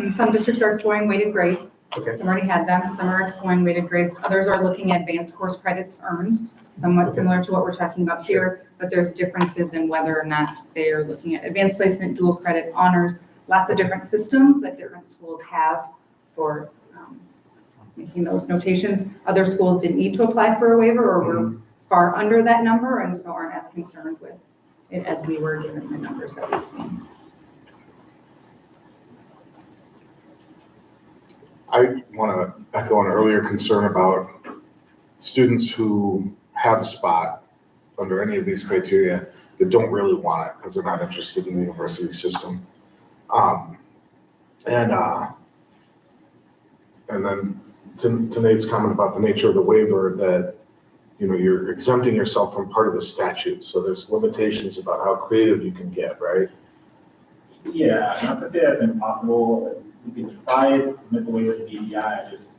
Speaker 9: some districts are exploring weighted grades.
Speaker 12: Okay.
Speaker 9: Some already had them, some are exploring weighted grades. Others are looking at advanced course credits earned, somewhat
Speaker 12: Okay.
Speaker 9: similar to what we're talking about here, but there's differences in whether or not they're looking at advanced placement, dual credit, honors, lots of different systems that different schools have for making those notations. Other schools didn't need to apply for a waiver or were far under that number and so aren't as concerned with it as we were given the numbers that we've seen.
Speaker 3: I want to echo an earlier concern about students who have a spot under any of these criteria that don't really want it because they're not interested in the university system. And then to Nate's comment about the nature of the waiver, that, you know, you're exempting yourself from part of the statute. So there's limitations about how creative you can get, right?
Speaker 6: Yeah, not to say that's impossible. We can try it, submit the waiver to DEI. I just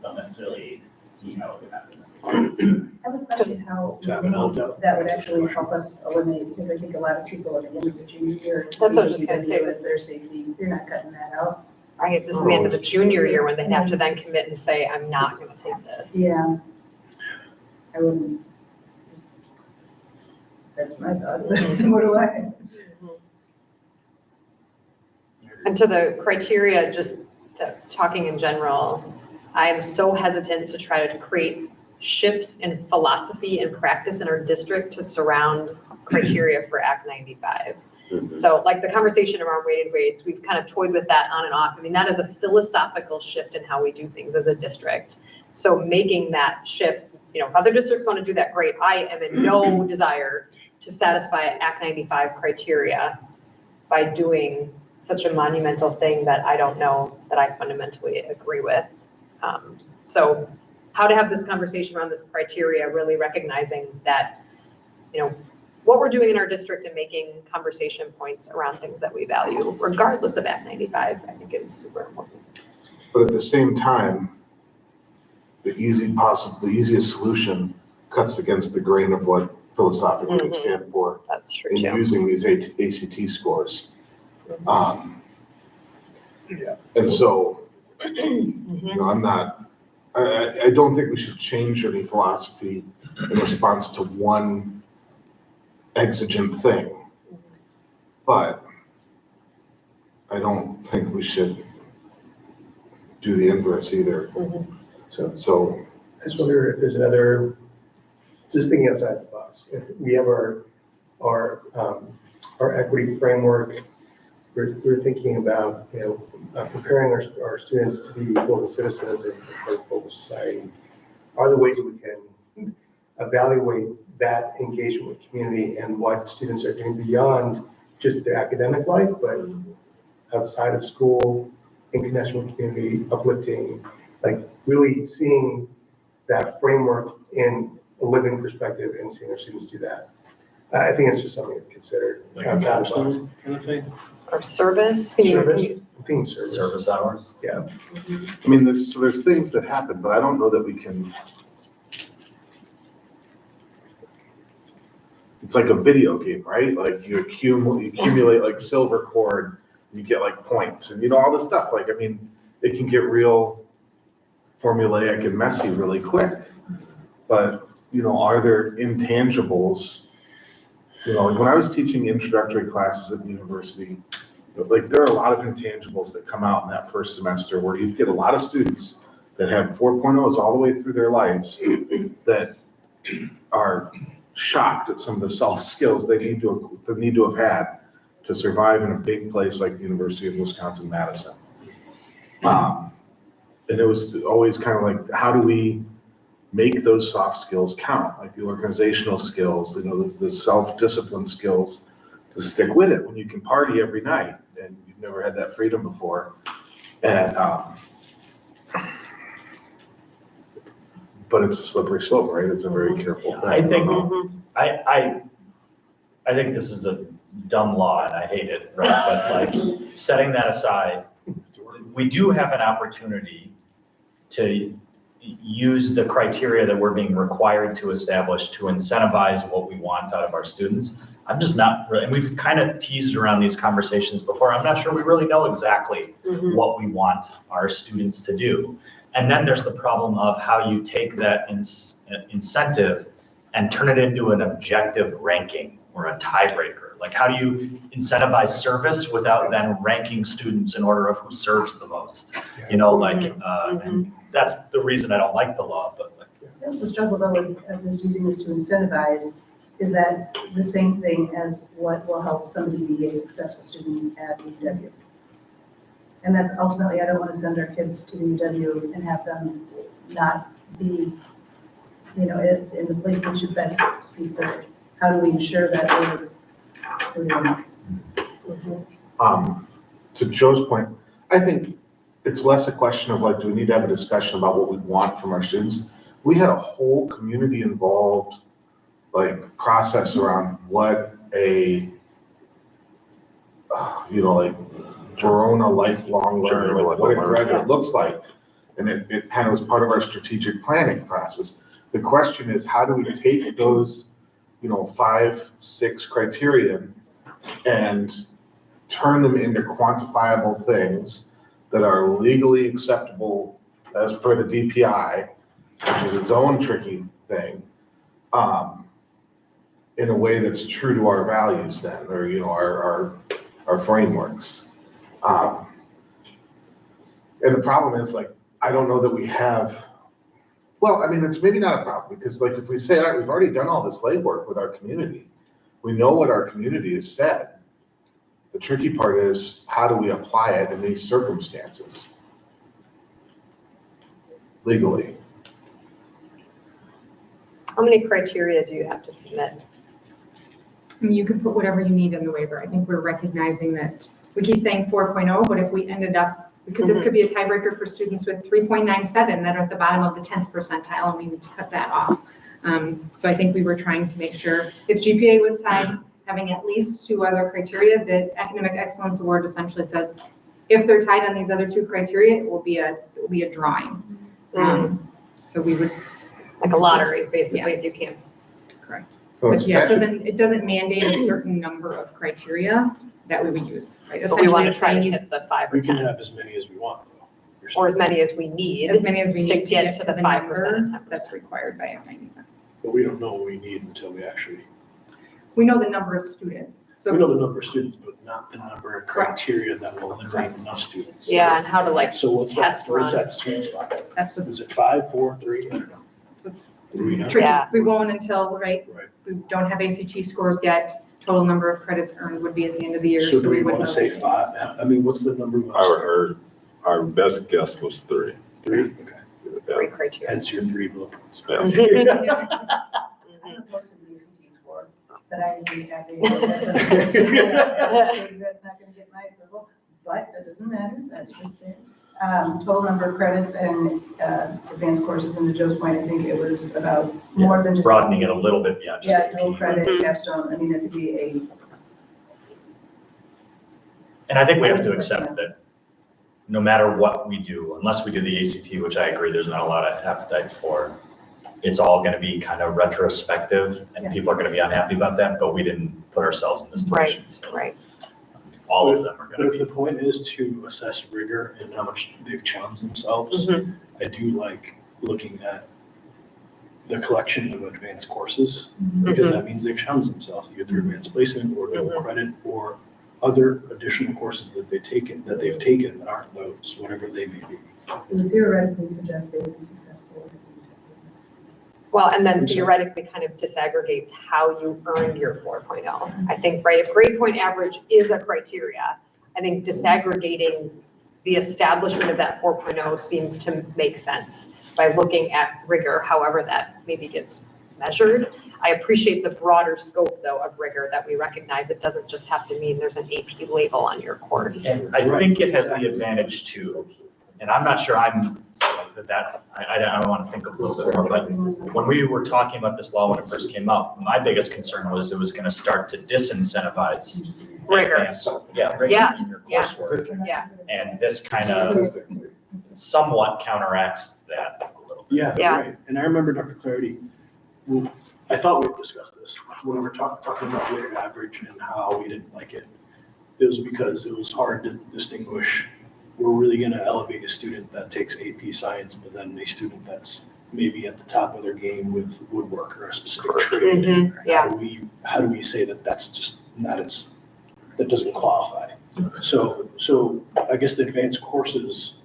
Speaker 6: don't necessarily see how it would happen.
Speaker 8: I have a question how
Speaker 10: To have it all done.
Speaker 8: that would actually help us eliminate, because I think a lot of people at the end of the junior year.
Speaker 1: That's what I was just gonna say,
Speaker 8: With their safety, you're not cutting that out.
Speaker 1: Right, this is the end of the junior year when they have to then commit and say, I'm not gonna take this.
Speaker 8: Yeah. I wouldn't. That's my thought. What do I?
Speaker 1: And to the criteria, just talking in general, I am so hesitant to try to create shifts in philosophy and practice in our district to surround criteria for Act 95. So like the conversation around weighted grades, we've kind of toyed with that on and off. I mean, that is a philosophical shift in how we do things as a district. So making that shift, you know, if other districts want to do that, great. I am in no desire to satisfy Act 95 criteria by doing such a monumental thing that I don't know that I fundamentally agree with. So how to have this conversation around this criteria, really recognizing that, you know, what we're doing in our district and making conversation points around things that we value, regardless of Act 95, I think is super important.
Speaker 3: But at the same time, the easiest solution cuts against the grain of what philosophically we stand for
Speaker 1: That's true
Speaker 3: in
Speaker 1: too.
Speaker 3: using these ACT scores.
Speaker 10: Yeah.
Speaker 3: And so, you know, I don't think we should change any philosophy in response to one exigent thing. But I don't think we should do the inverse either. So
Speaker 12: I just wonder if there's another, just thinking outside the box, if we have our equity framework, we're thinking about, you know, preparing our students to be global citizens and part of global society. Are there ways that we can evaluate that engagement with community and what students are doing beyond just their academic life, but outside of school, in connection with community, uplifting, like really seeing that framework in a living perspective and seeing our students do that. I think it's just something to consider.
Speaker 10: Like
Speaker 12: outside the box.
Speaker 10: counseling kind of thing?
Speaker 1: Or service.
Speaker 12: Service, I'm thinking service.
Speaker 11: Service hours.
Speaker 12: Yeah.
Speaker 3: I mean, there's things that happen, but I don't know that we can. It's like a video game, right? Like you accumulate like silver cord, you get like points and, you know, all this stuff. Like, I mean, it can get real formulaic and messy really quick. But, you know, are there intangibles? You know, like when I was teaching introductory classes at the university, like there are a lot of intangibles that come out in that first semester where you get a lot of students that have 4.0s all the way through their lives that are shocked at some of the soft skills they need to have had to survive in a big place like the University of Wisconsin-Madison. And it was always kind of like, how do we make those soft skills count? Like the organizational skills, you know, the self-discipline skills to stick with it when you can party every night and you've never had that freedom before. And, but it's a slippery slope, right? It's a very careful thing.
Speaker 11: I think, I think this is a dumb law and I hate it, right? But like, setting that aside, we do have an opportunity to, use the criteria that we're being required to establish to incentivize what we want out of our students. I'm just not really, and we've kind of teased around these conversations before. I'm not sure we really know exactly what we want our students to do. And then there's the problem of how you take that incentive and turn it into an objective ranking or a tiebreaker. Like, how do you incentivize service without then ranking students in order of who serves the most? You know, like, and that's the reason I don't like the law, but like.
Speaker 8: I also struggle though with just using this to incentivize. Is that the same thing as what will help somebody be a successful student at UW? And that's ultimately, I don't want to send our kids to UW and have them not be, you know, in the place they should be served. How do we ensure that we're doing that?
Speaker 3: To Joe's point, I think it's less a question of like, do we need to have a discussion about what we want from our students? We had a whole community involved like process around what a, you know, like Verona lifelong learner, like what a graduate looks like. And it kind of was part of our strategic planning process. The question is, how do we take those, you know, 5, 6 criteria and turn them into quantifiable things that are legally acceptable as per the DPI, which is its own tricky thing, in a way that's true to our values then, or, you know, our frameworks. And the problem is, like, I don't know that we have, well, I mean, it's maybe not a problem, because like, if we say, all right, we've already done all this legwork with our community, we know what our community has said. The tricky part is, how do we apply it in these circumstances legally?
Speaker 1: How many criteria do you have to submit?
Speaker 9: I mean, you can put whatever you need in the waiver. I think we're recognizing that we keep saying 4.0, but if we ended up, this could be a tiebreaker for students with 3.97 that are at the bottom of the 10th percentile, and we need to cut that off. So I think we were trying to make sure if GPA was tied, having at least 2 other criteria, the Academic Excellence Award essentially says, if they're tied on these other 2 criteria, it will be a drawing. So we would.
Speaker 1: Like a lottery, basically, if you can.
Speaker 9: Correct.
Speaker 3: So
Speaker 9: But
Speaker 3: it's
Speaker 9: yeah, it doesn't mandate a certain number of criteria that we would use, right?
Speaker 1: But we want to
Speaker 9: Essentially,
Speaker 1: try to
Speaker 9: saying you,
Speaker 1: hit the 5 or
Speaker 10: We can
Speaker 1: 10,
Speaker 10: have as many as we want, though. You're
Speaker 1: or
Speaker 10: saying.
Speaker 1: as many as we need.
Speaker 9: as many as we
Speaker 1: To
Speaker 9: need to
Speaker 1: get
Speaker 9: get
Speaker 1: to
Speaker 9: to
Speaker 1: the
Speaker 9: the
Speaker 1: 5%
Speaker 9: number
Speaker 1: and 10%.
Speaker 9: that's required by F95.
Speaker 10: But we don't know what we need until we actually,
Speaker 9: We know the number of students. So
Speaker 10: we know the number of students, but not the number of
Speaker 9: Correct.
Speaker 10: criteria that will eliminate enough students.
Speaker 1: Yeah, and how to like
Speaker 10: So what's that,
Speaker 1: test
Speaker 10: where's
Speaker 1: run.
Speaker 10: that sweet spot?
Speaker 9: that's what's
Speaker 10: Is it 5, 4, 3? I don't know.
Speaker 9: that's what's
Speaker 10: Do we know?
Speaker 9: tricky.
Speaker 1: Yeah.
Speaker 9: We won't until, right,
Speaker 10: Right.
Speaker 9: we don't have ACT scores yet. Total number of credits earned would be at the end of the year.
Speaker 10: So do we
Speaker 9: wouldn't
Speaker 10: want to
Speaker 9: know.
Speaker 10: say 5? I mean, what's the number? we wanna say?
Speaker 4: Our best guess was 3.
Speaker 10: 3? Okay.
Speaker 1: Great criteria.
Speaker 10: Hence your 3 bullet points.
Speaker 4: Yeah.
Speaker 8: I have most of the ACT score that I usually have. That's not gonna get my approval, but that doesn't matter, that's just there. Total number of credits and advanced courses, and to Joe's point, I think it was about more than just.
Speaker 11: Broadening it a little bit, yeah. just
Speaker 8: Yeah,
Speaker 11: to
Speaker 8: dual
Speaker 11: keep-
Speaker 8: credit, capstone, I mean, it could be a.
Speaker 11: And I think we have to accept that no matter what we do, unless we do the ACT, which I agree, there's not a lot of appetite for, it's all going to be kind of retrospective, and
Speaker 8: Yeah.
Speaker 11: people are going to be unhappy about that, but we didn't put ourselves in this position. So
Speaker 1: Right.
Speaker 11: all of them are
Speaker 10: But
Speaker 11: going
Speaker 10: if
Speaker 11: to
Speaker 10: the
Speaker 11: be.
Speaker 10: point is to assess rigor and how much they've challenged themselves, I do like looking at the collection of advanced courses, because that means they've challenged themselves, either through advanced placement or double credit or other additional courses that they've taken that aren't those, whatever they may be.
Speaker 8: It would theoretically suggest they would be successful.
Speaker 1: Well, and then theoretically kind of disaggregates how you earned your 4.0. I think, right, if grade point average is a criteria, I think disaggregating the establishment of that 4.0 seems to make sense by looking at rigor, however that maybe gets measured. I appreciate the broader scope, though, of rigor, that we recognize it doesn't just have to mean there's an AP label on your course.
Speaker 11: And I think it has the advantage too, and I'm not sure I'm, I want to think a little bit more, but when we were talking about this law when it first came up, my biggest concern was it was going to start to disincentivize
Speaker 1: Rigor.
Speaker 11: advanced- Yeah, rigor
Speaker 1: Yeah,
Speaker 11: in your
Speaker 1: yeah.
Speaker 11: coursework.
Speaker 1: Yeah.
Speaker 11: And this kind of somewhat counteracts that a little
Speaker 10: Yeah,
Speaker 1: Yeah.
Speaker 10: right. And I remember Dr. Clarity, I thought we had discussed this when we were talking about weighted average and how we didn't like it. It was because it was hard to distinguish, we're really gonna elevate a student that takes AP science, but then a student that's maybe at the top of their game with woodwork or a specific trade.
Speaker 1: Mhm, yeah.
Speaker 10: How do we say that that's just not that doesn't qualify? So I guess the advanced courses,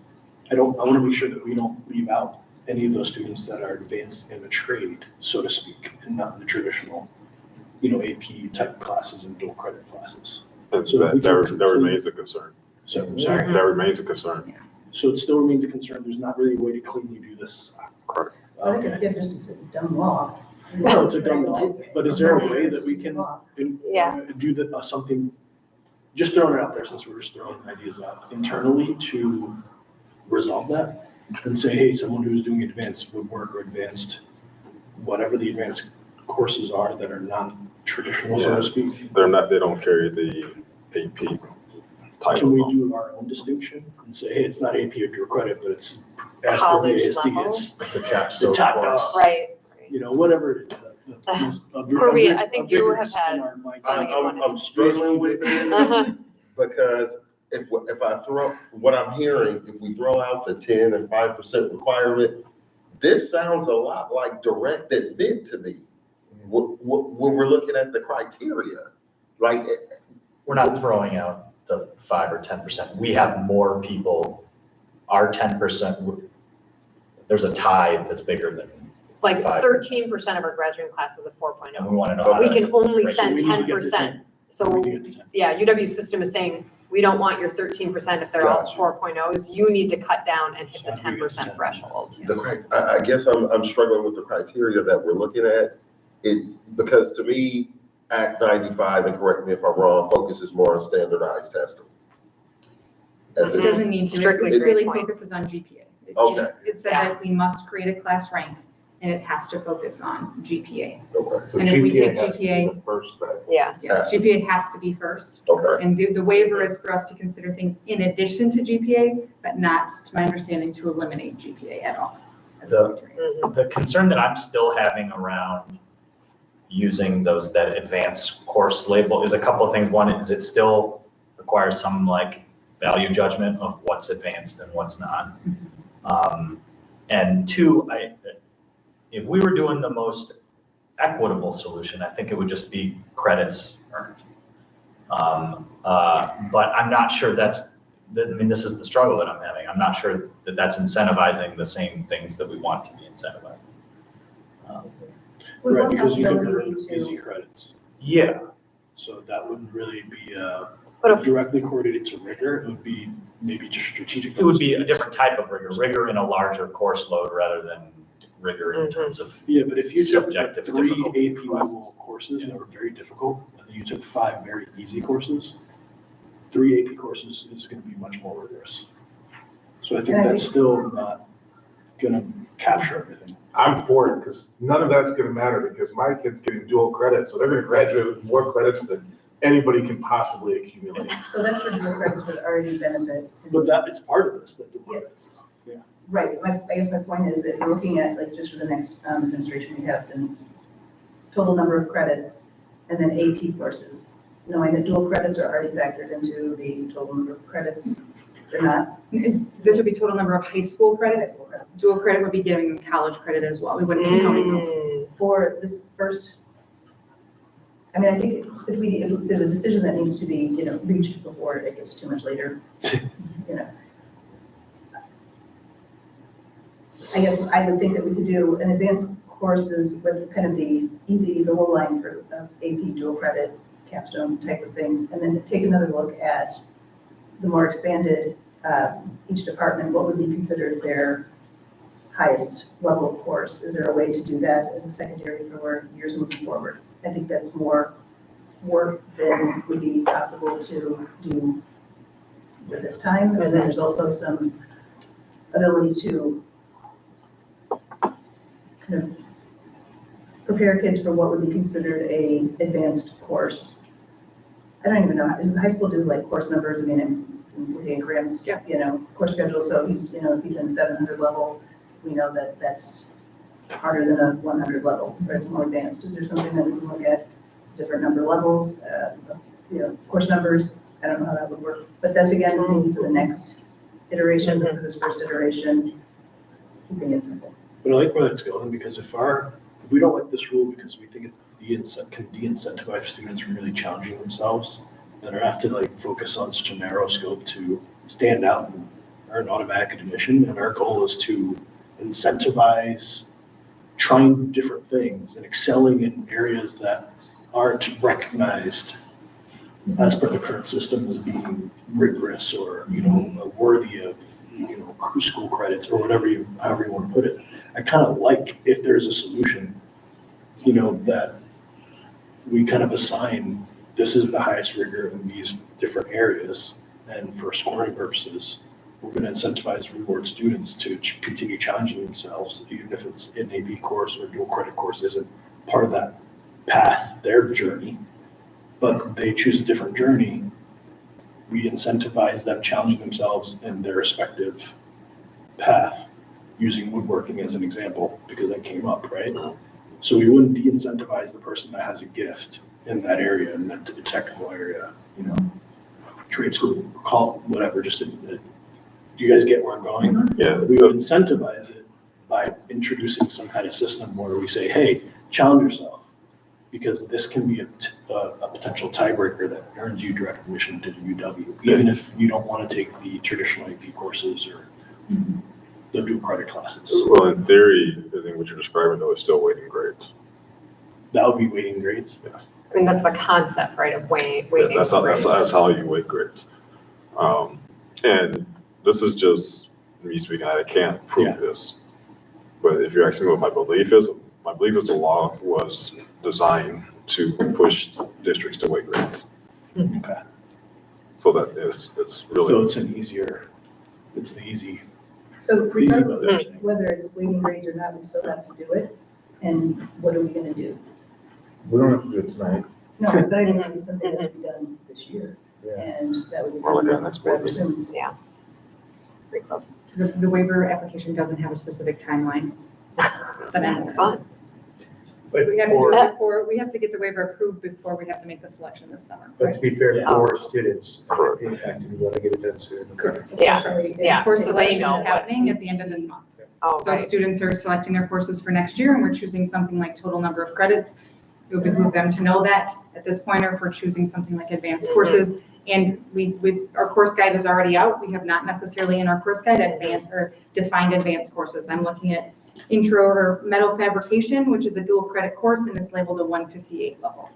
Speaker 10: I want to make sure that we don't leave out any of those students that are advanced in a trade, so to speak, and not in the traditional, AP type classes and dual credit classes. So if we
Speaker 4: That
Speaker 10: can
Speaker 4: remains a concern.
Speaker 10: So, I'm sorry.
Speaker 4: That remains a concern.
Speaker 10: So it still remains a concern. There's not really a way to cleanly do this.
Speaker 4: Correct.
Speaker 8: I think it's just a dumb law.
Speaker 10: Well, it's a dumb law, but is there a way that we can
Speaker 1: Yeah.
Speaker 10: do something, just throwing it out there since we're just throwing ideas out internally to resolve that and say, hey, someone who's doing advanced woodwork or advanced, whatever the advanced courses are that are non-traditional, so to speak.
Speaker 4: They don't carry the AP title.
Speaker 10: Can we do our own distinction and say, hey, it's not AP or dual credit, but it's as per the
Speaker 1: College
Speaker 10: ASD,
Speaker 1: level?
Speaker 10: it's
Speaker 11: It's a
Speaker 10: the
Speaker 11: capstone
Speaker 10: top
Speaker 11: course.
Speaker 10: dog,
Speaker 1: Right.
Speaker 10: whatever it is.
Speaker 1: Corey, I think you have had
Speaker 7: I'm struggling with this
Speaker 1: Uh-huh.
Speaker 7: because if I throw, what I'm hearing, if we throw out the 10 and 5% requirement, this sounds a lot like direct admit to me. When we're looking at the criteria, like,
Speaker 11: We're not throwing out the 5 or 10%. We have more people, our 10%, there's a tide that's bigger than,
Speaker 1: It's like
Speaker 11: 5%.
Speaker 1: 13% of our graduating class is a 4.0.
Speaker 11: and we want to know how
Speaker 1: We
Speaker 11: to.
Speaker 1: can only
Speaker 11: Right, so
Speaker 1: send
Speaker 10: we need to get the
Speaker 1: 10%. So,
Speaker 10: We need to get the 10.
Speaker 1: yeah, UW system is saying, we don't want your 13% if they're all
Speaker 7: Gotcha.
Speaker 1: 4.0s. You need to cut down and hit the
Speaker 10: So how do we get
Speaker 1: 10% threshold.
Speaker 7: I guess I'm struggling with the criteria that we're looking at. Because to me, Act 95, and correct me if I'm wrong, focuses more on standardized testing. As
Speaker 9: It
Speaker 7: in,
Speaker 9: doesn't need to,
Speaker 1: Strictly
Speaker 9: it really
Speaker 1: grade point.
Speaker 9: focuses on GPA.
Speaker 7: Okay.
Speaker 9: It said that we must create a class rank and it has to focus on GPA.
Speaker 7: okay,
Speaker 12: So
Speaker 9: And if we take
Speaker 12: GPA has to be
Speaker 9: GPA
Speaker 12: the first thing.
Speaker 1: Yeah.
Speaker 9: Yes, GPA has to be first.
Speaker 7: okay.
Speaker 9: And the waiver is for us to consider things in addition to GPA, but not, to my understanding, to eliminate GPA at all. as a
Speaker 11: The-
Speaker 9: criteria.
Speaker 11: The concern that I'm still having around using that advanced course label is a couple of things. One is it still requires some value judgment of what's advanced and what's not. And two, if we were doing the most equitable solution, I think it would just be credits earned. But I'm not sure this is the struggle that I'm having. I'm not sure that that's incentivizing the same things that we want to be incentivizing.
Speaker 8: With
Speaker 10: Right,
Speaker 8: one
Speaker 10: because you can
Speaker 8: possibility
Speaker 10: earn
Speaker 8: to-
Speaker 10: easy credits.
Speaker 11: Yeah,
Speaker 10: So that wouldn't really be
Speaker 1: But if-
Speaker 10: directly correlated to rigor. It would be maybe just strategic.
Speaker 11: it would be a different type of rigor in a larger course load rather than rigor in terms of,
Speaker 10: Yeah, but if you took
Speaker 11: Subjective
Speaker 10: 3
Speaker 11: difficulty
Speaker 10: AP level courses that were very difficult, and then you took 5 very easy courses, 3 AP courses is going to be much more rigorous. So I think
Speaker 8: And I
Speaker 10: that's still not going to capture everything.
Speaker 3: I'm for it, because none of that's gonna matter, because my kid's getting dual credit, so they're gonna graduate with more credits than anybody can possibly accumulate.
Speaker 8: So that's for dual credits would already benefit.
Speaker 10: But it's part of this, that dual
Speaker 8: Yeah.
Speaker 10: credits.
Speaker 8: Right, I guess my point is, if we're looking at, just for the next administration, we have the total number of credits and then AP courses, knowing that dual credits are already factored into the total number of credits. They're not.
Speaker 9: This would be total number of high school credits.
Speaker 8: High school credits.
Speaker 9: Dual credit would be giving them college credit as well. We wouldn't be counting those.
Speaker 8: For this first, I mean, I think if there's a decision that needs to be, reached before it gets too much later, I guess I would think that we could do an advanced courses with kind of the low line for AP dual credit, capstone type of things, and then take another look at the more expanded, each department, what would be considered their highest level course? Is there a way to do that as a secondary for years moving forward? I think that's more work than would be possible to do for this time. And then there's also some ability to kind of prepare kids for what would be considered a advanced course. I don't even know, does the high school do course numbers? I mean, in Graham's, course schedule, so he's, if he's in 700 level, we know that that's harder than a 100 level, or it's more advanced? Is there something that we can look at, different number levels, course numbers? I don't know how that would work, but that's again, maybe for the next iteration, but for this first iteration, keeping it simple.
Speaker 10: But I like where that's going, because if we don't like this rule because we think it can de-incentivize students from really challenging themselves, then I have to like focus on such a narrow scope to stand out and earn automatic admission. And our goal is to incentivize trying different things and excelling in areas that aren't recognized as per the current system as being rigorous or, worthy of, school credits or however you want to put it. I kind of like if there's a solution, that we kind of assign, this is the highest rigor in these different areas. And for scoring purposes, we're going to incentivize, reward students to continue challenging themselves, even if it's an AP course or dual credit course isn't part of that path, their journey, but they choose a different journey. We incentivize them challenging themselves in their respective path, using woodworking as an example, because that came up, right? So we wouldn't de-incentivize the person that has a gift in that area, in that technical area, trade school, call it whatever, do you guys get where I'm going?
Speaker 4: Yeah.
Speaker 10: We would incentivize it by introducing some kind of system where we say, hey, challenge yourself, because this can be a potential tiebreaker that earns you direct admission to the UW, even if you don't want to take the traditional AP courses or the dual credit classes.
Speaker 4: Well, in theory, I think what you're describing though is still weighting grades.
Speaker 10: That would be weighting grades.
Speaker 4: Yeah.
Speaker 1: I mean, that's the concept, right, of weighting
Speaker 4: That's
Speaker 1: grades.
Speaker 4: how you weight grades. And this is just me speaking. I can't prove this, but if you're asking me what my belief is the law was designed to push districts to weight grades.
Speaker 10: Okay.
Speaker 4: So that it's really.
Speaker 10: So it's the easy.
Speaker 8: So regardless
Speaker 10: Easy
Speaker 8: of whether it's weighting grades or not, we still have to do it. And what are we going to do?
Speaker 3: We don't have to do it tonight.
Speaker 8: No, but I think it's something that we done this year. And that would be.
Speaker 4: Or like our next board meeting.
Speaker 8: soon.
Speaker 1: Pretty close.
Speaker 9: The waiver application doesn't have a specific timeline. But I'm
Speaker 1: Fun.
Speaker 12: But
Speaker 9: We have to do it before, we have to get the waiver approved before we have to make the selection this summer,
Speaker 12: But
Speaker 9: right?
Speaker 12: to be fair,
Speaker 9: Yeah.
Speaker 12: for students
Speaker 4: Correct.
Speaker 12: impacted, we want to get it done sooner.
Speaker 9: Correct.
Speaker 1: Yeah,
Speaker 8: Especially if-
Speaker 1: yeah.
Speaker 9: Course
Speaker 1: They
Speaker 9: selection
Speaker 1: know
Speaker 9: is happening
Speaker 1: what's-
Speaker 9: at the end of this month.
Speaker 1: Oh,
Speaker 9: So if
Speaker 1: right.
Speaker 9: students are selecting their courses for next year and we're choosing something like total number of credits, it would behoove them to know that at this point, or if we're choosing something like advanced courses. And our course guide is already out. We have not necessarily in our course guide defined advanced courses. I'm looking at intro or metal fabrication, which is a dual credit course, and it's labeled a 158 level.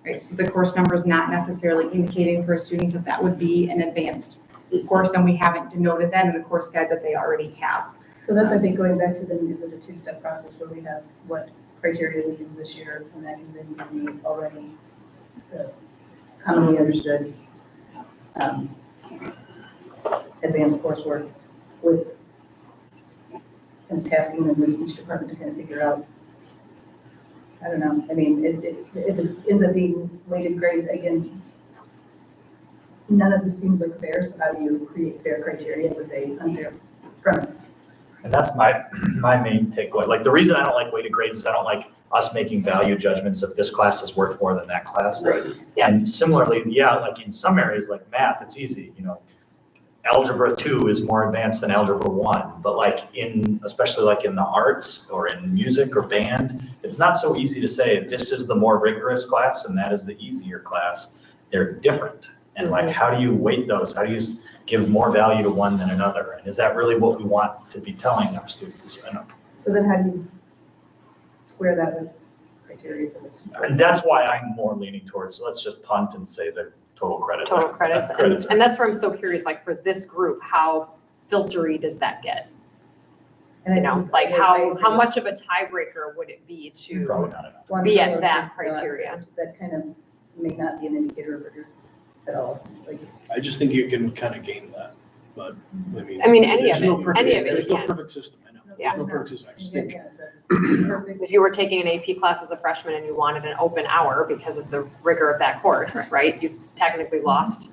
Speaker 9: Right, so the course number is not necessarily indicating for a student that that would be an advanced course, and we haven't denoted that in the course guide that they already have.
Speaker 8: So that's, I think, going back to is it a two-step process where we have what criteria we use this year, and that can then be already commonly understood advanced coursework with kind of tasking them with each department to kind of figure out. I don't know, I mean, if it ends up being weighted grades, again, none of this seems like fair, so how do you create fair criteria with a unfair premise?
Speaker 11: And that's my main takeaway. Like, the reason I don't like weighted grades is I don't like us making value judgments if this class is worth more than that class.
Speaker 1: Right. Yeah.
Speaker 11: And similarly, like in some areas like math, it's easy, Algebra 2 is more advanced than Algebra 1, but especially like in the arts or in music or band, it's not so easy to say this is the more rigorous class and that is the easier class. They're different. And how do you weight those? How do you give more value to one than another? And is that really what we want to be telling our students?
Speaker 8: So then how do you square that with criteria for this?
Speaker 11: And that's why I'm more leaning towards, let's just punt and say the total credits.
Speaker 1: Total credits. And that's where I'm so curious, like for this group, how filtery does that get?
Speaker 8: And
Speaker 1: How much of a tiebreaker would it be to
Speaker 11: Probably not enough.
Speaker 1: be at that criteria?
Speaker 8: That kind of may not be an indicator of rigor at all.
Speaker 10: I just think you can kind of gain that, but
Speaker 1: I mean, any
Speaker 10: there's
Speaker 1: of
Speaker 10: no
Speaker 1: it,
Speaker 10: perfect-
Speaker 1: any of it
Speaker 10: There's
Speaker 1: you
Speaker 10: no
Speaker 1: can.
Speaker 10: perfect system, I know.
Speaker 1: Yeah.
Speaker 10: There's no perfect system, I just think.
Speaker 8: Perfect.
Speaker 1: If you were taking an AP class as a freshman and you wanted an open hour because of the rigor of that course, right? You technically lost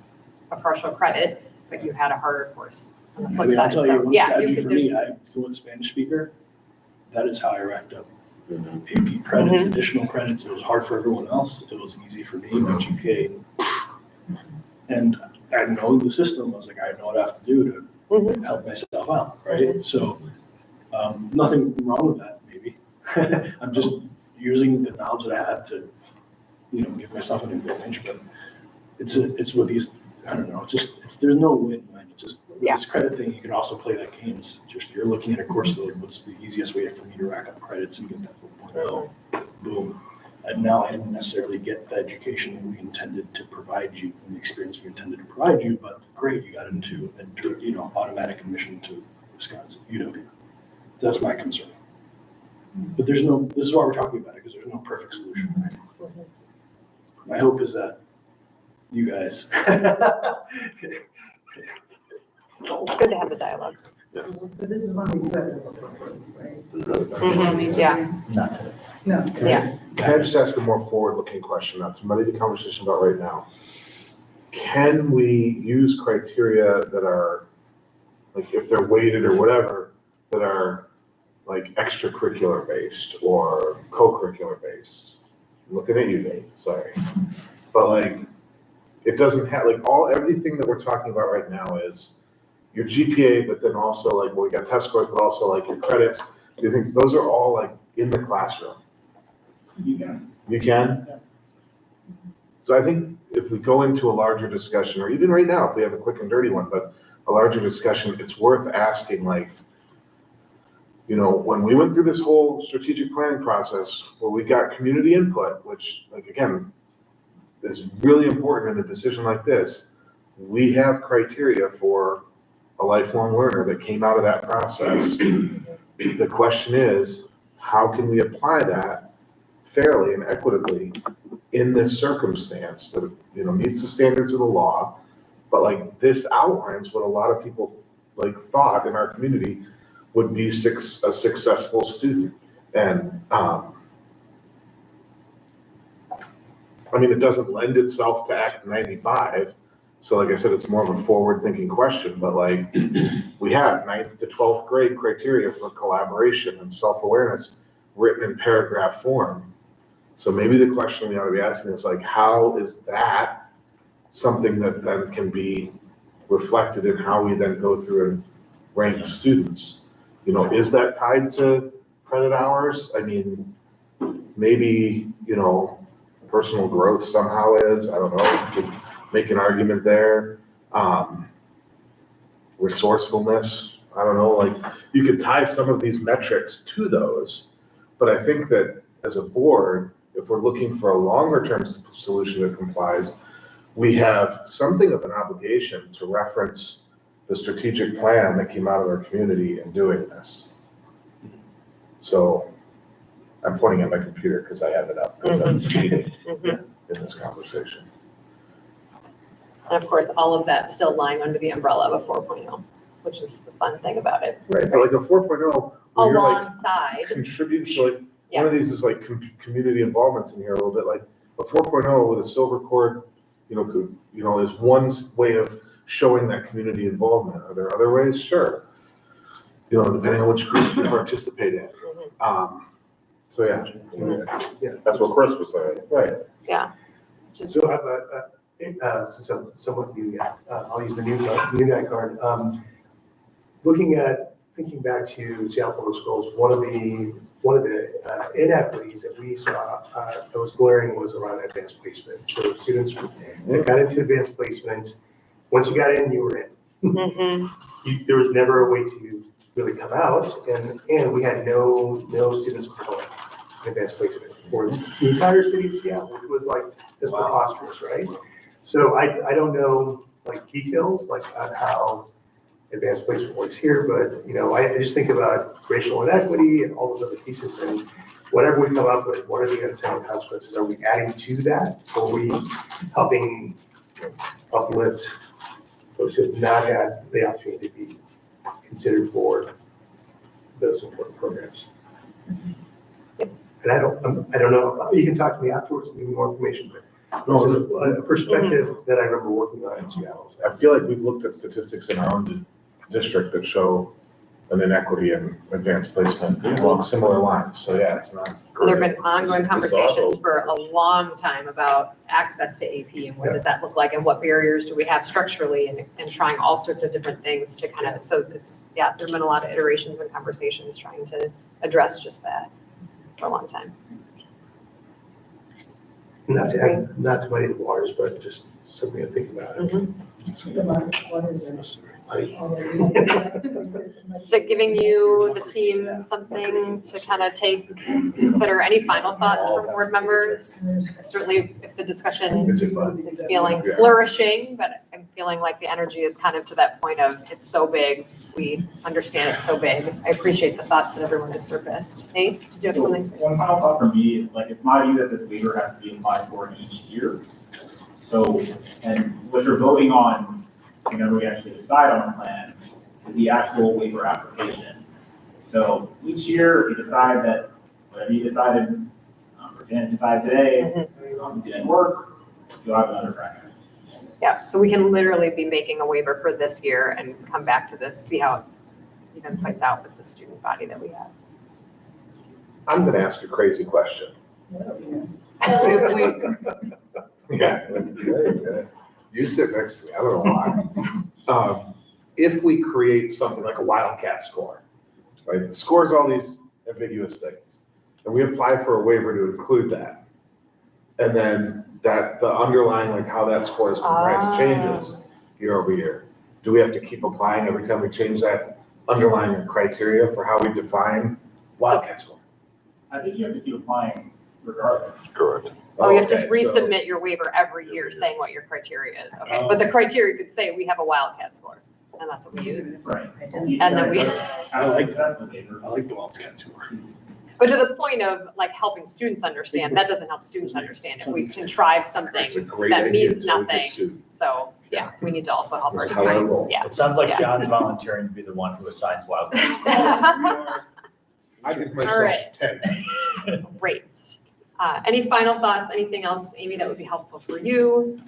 Speaker 1: a partial credit, but you had a harder course on the
Speaker 10: I
Speaker 1: flip
Speaker 10: mean, I'll
Speaker 1: side.
Speaker 10: tell you,
Speaker 1: So,
Speaker 10: one
Speaker 1: yeah,
Speaker 10: strategy
Speaker 1: you
Speaker 10: for
Speaker 1: could,
Speaker 10: me,
Speaker 1: there's,
Speaker 10: I'm fluent Spanish speaker. That is how I racked up AP credits, additional credits. It was hard for everyone else. It was easy for me, my GPA. And I know the system. I was like, I know what I have to do to help myself out, right? So, nothing wrong with that, maybe. I'm just using the knowledge that I have to, give myself an advantage, but it's with these, I don't know, there's no win-win. It's just, with this credit thing, you can also play that game. It's just, you're looking at a course load, what's the easiest way for me to rack up credits and get that 4.0, boom. And now I didn't necessarily get the education we intended to provide you, and the experience we intended to provide you, but great, you got into, automatic admission to Wisconsin, UW. That's my concern. But this is why we're talking about it, because there's no perfect solution, right? My hope is that you guys.
Speaker 1: it's good to have the dialogue.
Speaker 4: Yes.
Speaker 8: But this is one we do have to look at, right?
Speaker 1: Yeah.
Speaker 11: Not today.
Speaker 8: No.
Speaker 1: Yeah.
Speaker 3: Can I just ask a more forward-looking question, not to muddy the conversation about right now? Can we use criteria that are, like, if they're weighted or whatever, that are like extracurricular based or co-curricular based? I'm looking at you, Nate, sorry. But like, it doesn't have, like, everything that we're talking about right now is your GPA, but then also like, well, we got test scores, but also like your credits, your things, those are all like in the classroom.
Speaker 6: You can.
Speaker 3: You can? So I think if we go into a larger discussion, or even right now, if we have a quick and dirty one, but a larger discussion, it's worth asking, like, when we went through this whole strategic planning process where we got community input, which, like, again, is really important in a decision like this, we have criteria for a lifelong learner that came out of that process. The question is, how can we apply that fairly and equitably in this circumstance that, meets the standards of the law, but like this outlines what a lot of people like thought in our community would be a successful student. And it doesn't lend itself to Act 95. So like I said, it's more of a forward-thinking question, but like we have 9th to 12th grade criteria for collaboration and self-awareness written in paragraph form. So maybe the question we ought to be asking is like, how is that something that then can be reflected in how we then go through and rank students? Is that tied to credit hours? Maybe, personal growth somehow is, I don't know, you could make an argument there. Resourcefulness, I don't know, like you could tie some of these metrics to those, but I think that as a board, if we're looking for a longer term solution that complies, we have something of an obligation to reference the strategic plan that came out of our community in doing this. So I'm pointing at my computer because I have it up because I'm in this conversation.
Speaker 1: And of course, all of that still lying under the umbrella of a 4.0, which is the fun thing about it.
Speaker 3: Right, but like a 4.0, where you're like
Speaker 1: Alongside,
Speaker 3: contribute, so like one of these is like community involvement's in here a little bit, like a 4.0 with a silver cord, is one way of showing that community involvement. Are there other ways? Sure. Depending on which group you participate in. So yeah,
Speaker 4: That's what Chris was saying.
Speaker 3: right.
Speaker 1: just,
Speaker 12: So I have somewhat new guy, I'll use the new guy card. Thinking back to Seattle Public Schools, one of the inequities that we saw that was glaring was around advanced placement. So students that got into advanced placement, once you got in, you were in. There was never a way to really come out, and we had no students of color in advanced placement for the entire city of Seattle, which was like this preposterous, right? So I don't know like details like on how advanced placement works here, but I just think about racial inequity and all those other pieces, and whatever we come up with, what are the unintended consequences? Are we adding to that, or are we helping uplift those who have not had the opportunity to be considered for those important programs? And I don't know, you can talk to me afterwards and give me more information, but this is a perspective that I remember working on in Seattle.
Speaker 3: I feel like we've looked at statistics in our own district that show an inequity in advanced placement along similar lines. So yeah, it's not.
Speaker 1: There have been ongoing
Speaker 7: It's
Speaker 1: conversations
Speaker 7: awful.
Speaker 1: for a long time about access to AP and what does that look like and what barriers do we have structurally and trying all sorts of different things to kind of, so it's, yeah, there've been a lot of iterations and conversations trying to address just that for a long time.
Speaker 12: Not to muddy the waters, but just something to think about.
Speaker 1: Is it giving you, the team, something to kind of consider? Any final thoughts from board members? Certainly, if the discussion is feeling flourishing, but I'm feeling like the energy is kind of to that point of it's so big, we understand it's so big. I appreciate the thoughts that everyone has surfaced. Nate, do you have something?
Speaker 6: One final thought for me is like, it's my view that this waiver has to be applied for each year. So, and what you're voting on, whenever we actually decide on a plan, is the actual waiver application. So each year, you decide that whatever you decided, or Janet decided today, didn't work, you'll have another crack.
Speaker 1: Yeah, so we can literally be making a waiver for this year and come back to this, see how it even plays out with the student body that we have.
Speaker 3: I'm gonna ask a crazy question. If we, yeah, you sit next to me, I don't know why. If we create something like a wildcat score, right, that scores all these ambiguous things, and we apply for a waiver to include that, and then that the underlying, like how that score is comprised changes year over year, do we have to keep applying every time we change that underlying criteria for how we define wildcat score?
Speaker 6: I think you have to keep applying regardless.
Speaker 4: Correct.
Speaker 1: Oh, you have to
Speaker 3: Okay, so-
Speaker 1: resubmit your waiver every year saying what your criteria is, okay? But the criteria could say we have a wildcat score, and that's what we use.
Speaker 6: Right.
Speaker 1: And then we,
Speaker 6: I like that waiver.
Speaker 10: I like the Wildcat score.
Speaker 1: but to the point of like helping students understand, that doesn't help students understand. If we contrive something
Speaker 3: It's a great
Speaker 1: that
Speaker 3: idea,
Speaker 1: means
Speaker 3: so we get
Speaker 1: nothing,
Speaker 3: sued.
Speaker 1: so, yeah, we need to also help our
Speaker 3: That's how I
Speaker 1: students,
Speaker 3: roll.
Speaker 1: yeah.
Speaker 11: It sounds like
Speaker 1: Yeah.
Speaker 11: John's volunteering to be the one who assigns wildcards.
Speaker 3: I give
Speaker 1: All
Speaker 3: myself
Speaker 1: right.
Speaker 3: 10.
Speaker 1: Great. Any final thoughts, anything else, Amy, that would be helpful for you?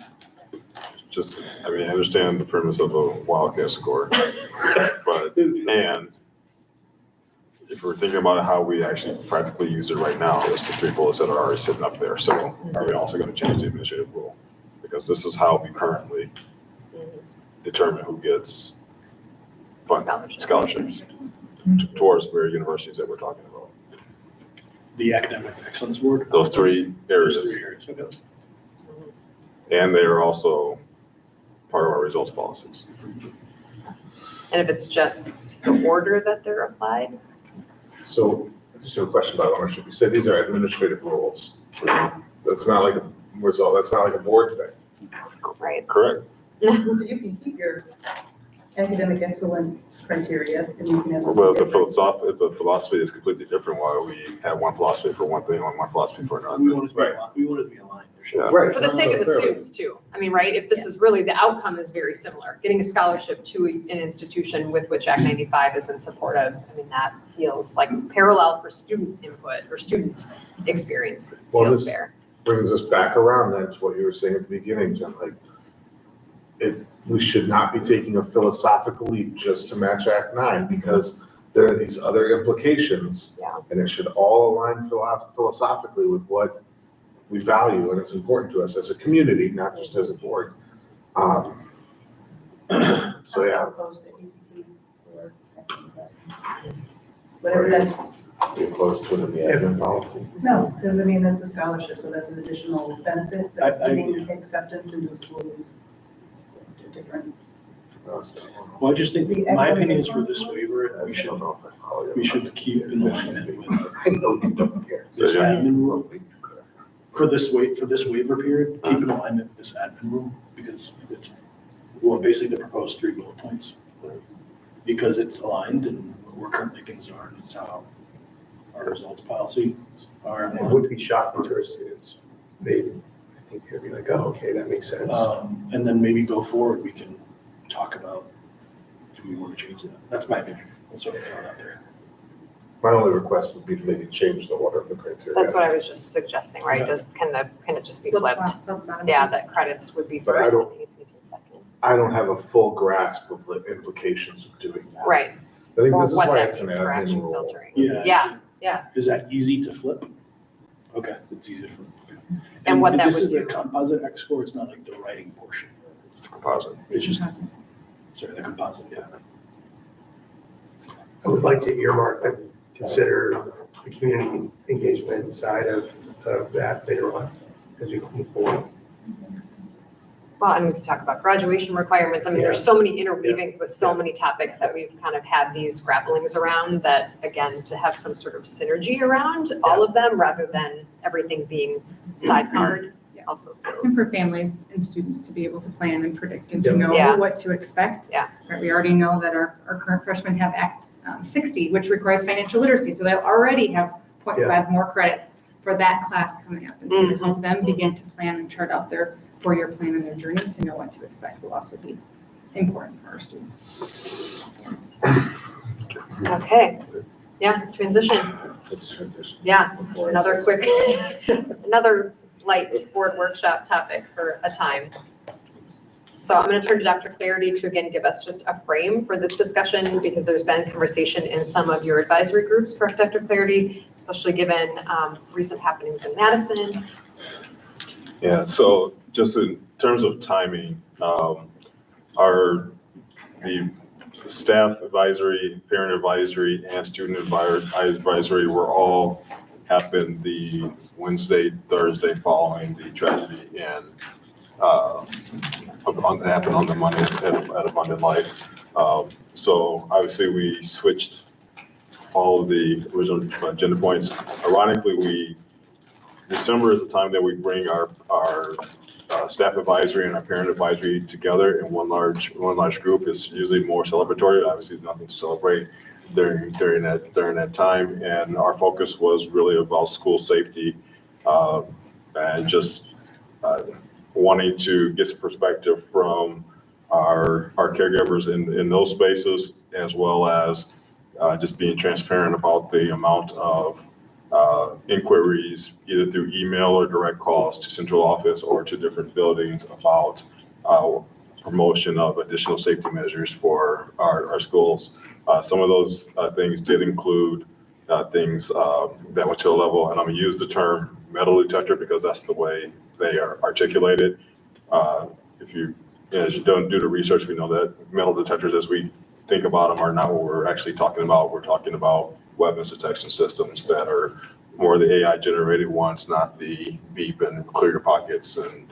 Speaker 4: Just, I mean, I understand the premise of a wildcat score, but, and if we're thinking about how we actually practically use it right now, there's the 3 bullets that are already sitting up there. So are we also going to change the administrative rule? Because this is how we currently determine who gets scholarships towards the very universities that we're talking about.
Speaker 10: The Academic Excellence Board?
Speaker 4: Those 3 areas.
Speaker 10: Those 3 areas, okay.
Speaker 4: And they are also part of our results policies.
Speaker 1: And if it's just the order that they're applied?
Speaker 3: So I just have a question about ownership. You said these are administrative rules. That's not like a result, that's not like a board thing.
Speaker 1: Right.
Speaker 4: Correct.
Speaker 8: So you can keep your academic excellence criteria and you can have.
Speaker 4: Well, the philosophy is completely different. While we have one philosophy for one thing and one philosophy for another.
Speaker 10: We want it to be aligned. We want it to be aligned. for sure.
Speaker 4: Yeah.
Speaker 3: Right.
Speaker 1: For the sake of the students too. I mean, right, if this is really, the outcome is very similar. Getting a scholarship to an institution with which Act 95 is in support of, I mean, that feels like parallel for student input or student experience
Speaker 3: Well,
Speaker 1: feels
Speaker 3: this-
Speaker 1: fair.
Speaker 3: Brings us back around then to what you were saying at the beginning, Jen, like, we should not be taking a philosophical leap just to match Act 9 because there are these other implications.
Speaker 1: Yeah.
Speaker 3: And it should all align philosophically with what we value and it's important to us as a community, not just as a board. So, yeah.
Speaker 8: Opposed to APT or whatever that's,
Speaker 3: Be opposed to it in the admin policy.
Speaker 8: no, because I mean, that's a scholarship, so that's an additional benefit, but
Speaker 10: I
Speaker 8: getting acceptance into a school is different.
Speaker 10: Well, I just think, my opinion is for this waiver,
Speaker 3: I don't know if I follow you.
Speaker 10: we should keep in alignment with
Speaker 3: I know you don't care.
Speaker 10: this admin rule. For this waiver period, keep in alignment with this admin rule, because it's, well, basically the proposed 3 bullet points. Because it's aligned and where currently things are, and it's how our results policy are.
Speaker 12: It would be shocking to our students. I think they'd be like, oh, okay, that makes sense.
Speaker 10: And then maybe go forward, we can talk about, do we want to change that? That's my opinion. That's what I'm throwing out there.
Speaker 3: My only request would be to maybe change the order of the criteria.
Speaker 1: That's what I was just suggesting, right?
Speaker 10: Yeah.
Speaker 1: Just can it just be
Speaker 9: Flip
Speaker 1: flipped?
Speaker 9: flop, flip bottom.
Speaker 1: Yeah, that credits would be
Speaker 3: But I
Speaker 1: first and
Speaker 3: don't-
Speaker 1: ACT second.
Speaker 3: I don't have a full grasp of the implications of doing that.
Speaker 1: Right,
Speaker 3: I think
Speaker 1: or
Speaker 3: this is
Speaker 1: what
Speaker 3: why
Speaker 1: that
Speaker 3: it's an
Speaker 1: means for
Speaker 3: admin
Speaker 1: action
Speaker 3: rule.
Speaker 1: filtering.
Speaker 10: Yeah.
Speaker 1: Yeah,
Speaker 10: Is that easy to flip? Okay, it's easy to flip. Okay.
Speaker 1: And what that
Speaker 10: this
Speaker 1: would
Speaker 10: is the
Speaker 1: do.
Speaker 10: composite X score, it's not like the writing portion.
Speaker 3: It's a composite.
Speaker 10: It's just, sorry, the composite, yeah.
Speaker 12: I would like to earmark and consider the community engagement side of that later on as we move forward.
Speaker 1: well, and we used to talk about graduation requirements. I mean, there's so many interweavings with so many topics that we've kind of had these grapplings around that, again, to have some sort of synergy around all of them rather than everything being sidecarred also
Speaker 9: And
Speaker 1: feels.
Speaker 9: for families and students to be able to plan and predict and to
Speaker 12: Yeah.
Speaker 9: know
Speaker 1: Yeah.
Speaker 9: what to expect.
Speaker 1: Yeah.
Speaker 9: Right, we already know that our current freshmen have Act 60, which requires financial literacy, so they'll already have 0.5 more credits for that class coming up. And so to help them begin to plan and chart out their 4-year plan and their journey to know what to expect will also be important for our students.
Speaker 1: Okay, yeah, transition.
Speaker 3: Let's transition.
Speaker 1: Yeah,
Speaker 3: before I
Speaker 1: another
Speaker 3: say
Speaker 1: quick, another light board workshop topic for a time. So I'm going to turn to Dr. Clarity to again give us just a frame for this discussion because there's been conversation in some of your advisory groups for Dr. Clarity, especially given recent happenings in Madison.
Speaker 4: Yeah, so just in terms of timing, the staff advisory, parent advisory, and student advisory were all happened the Wednesday, Thursday following the tragedy and happened on the Monday at Abundant Life. So obviously we switched all of the original agenda points. Ironically, December is the time that we bring our staff advisory and our parent advisory together in one large group. It's usually more celebratory. Obviously, nothing to celebrate during that time. And our focus was really about school safety and just wanting to get some perspective from our caregivers in those spaces, as well as just being transparent about the amount of inquiries, either through email or direct calls to central office or to different buildings about promotion of additional safety measures for our schools. Some of those things did include things that went to the level, and I'm gonna use the term metal detector because that's the way they are articulated. As you don't do the research, we know that metal detectors, as we think about them, are not what we're actually talking about. We're talking about weapons detection systems that are more the AI generated ones, not the beep and clear your pockets and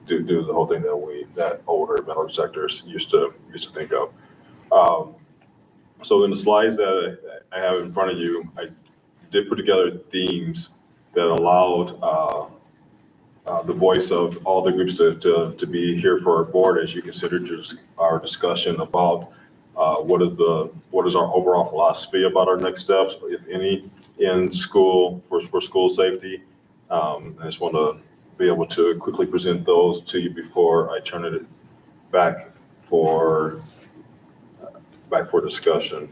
Speaker 4: do the whole thing that older metal detectors used to think of. So in the slides that I have in front of you, I did put together themes that allowed the voice of all the groups to be here for our board as you consider just our discussion about what is our overall philosophy about our next steps, if any, in school for school safety. I just want to be able to quickly present those to you before I turn it back for discussion.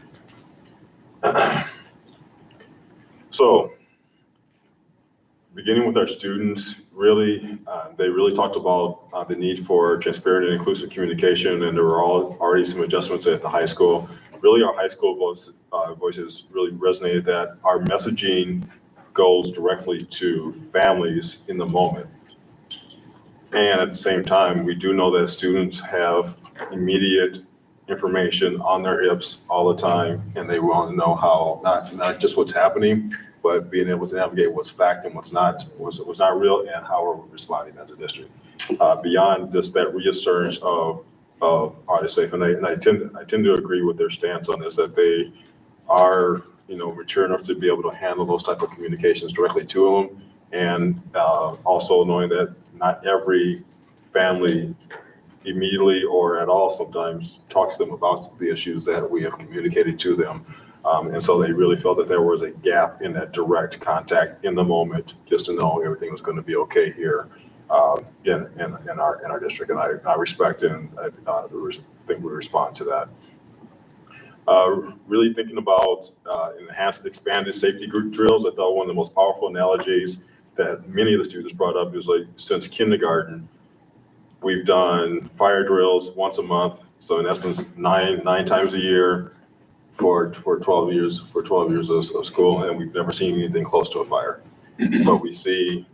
Speaker 4: So, beginning with our students, really, they really talked about the need for transparent and inclusive communication, and there were already some adjustments at the high school. Really, our high school voices really resonated that our messaging goes directly to families in the moment. And at the same time, we do know that students have immediate information on their hips all the time, and they want to know how, not just what's happening, but being able to navigate what's fact and what's not real, and how are we responding as a district. Beyond just that reassurance of are they safe, and I tend to agree with their stance on this, that they are mature enough to be able to handle those type of communications directly to them, and also knowing that not every family immediately or at all sometimes talks to them about the issues that we have communicated to them. And so they really felt that there was a gap in that direct contact in the moment, just to know everything was going to be okay here in our district. And I respect and I think we respond to that. Really thinking about enhanced expanded safety group drills. I thought one of the most powerful analogies that many of the students brought up is like since kindergarten, We've done fire drills once a month, so in essence, nine times a year for 12 years, of school, and we've never seen anything close to a fire. But we see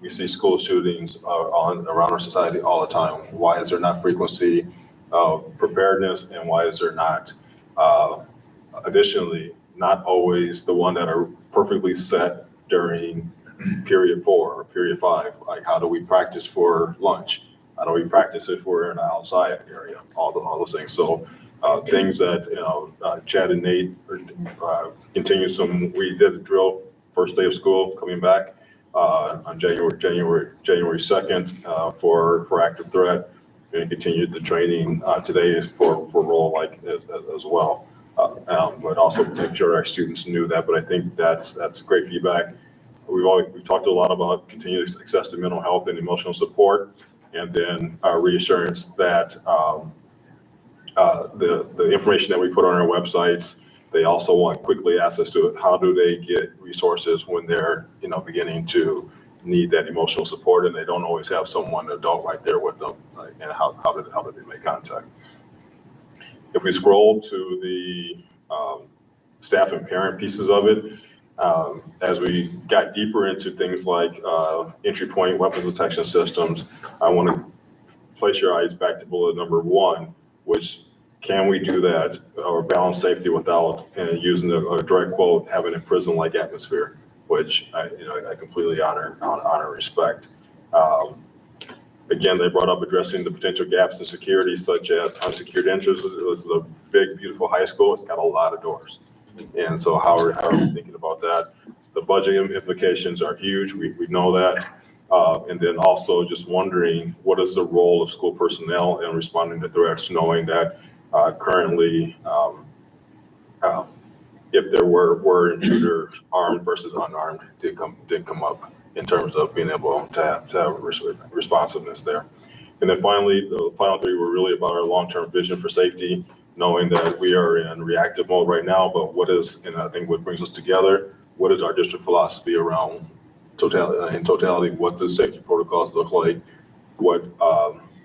Speaker 4: school shootings around our society all the time. Why is there not frequency of preparedness, and why is there not, additionally, not always the one that are perfectly set during period 4 or period 5? Like, how do we practice for lunch? How do we practice if we're in an outside area? All those things. So things that, Chad and Nate continue some, we did a drill first day of school coming back on January 2nd for active threat, and continued the training today for role like as well. But also make sure our students knew that. But I think that's great feedback. We've talked a lot about continued access to mental health and emotional support, and then our reassurance that the information that we put on our websites, they also want quickly access to it. How do they get resources when they're beginning to need that emotional support, and they don't always have someone, an adult, right there with them? And how do they make contact? If we scroll to the staff and parent pieces of it, as we got deeper into things like entry point weapons detection systems, I want to place your eyes back to bullet number 1, which can we do that or balance safety without using a direct quote, having a prison-like atmosphere, which I completely honor and respect. Again, they brought up addressing the potential gaps in security, such as unsecured entrances. This is a big, beautiful high school. It's got a lot of doors. And so how are we thinking about that? The budget implications are huge. We know that. And then also just wondering, what is the role of school personnel in responding to threats, knowing that currently, if there were intruders, armed versus unarmed, did come up in terms of being able to have responsiveness there. And then finally, the final 3 were really about our long-term vision for safety, knowing that we are in reactive mode right now, but and I think what brings us together, what is our district philosophy around totality, what do safety protocols look like? What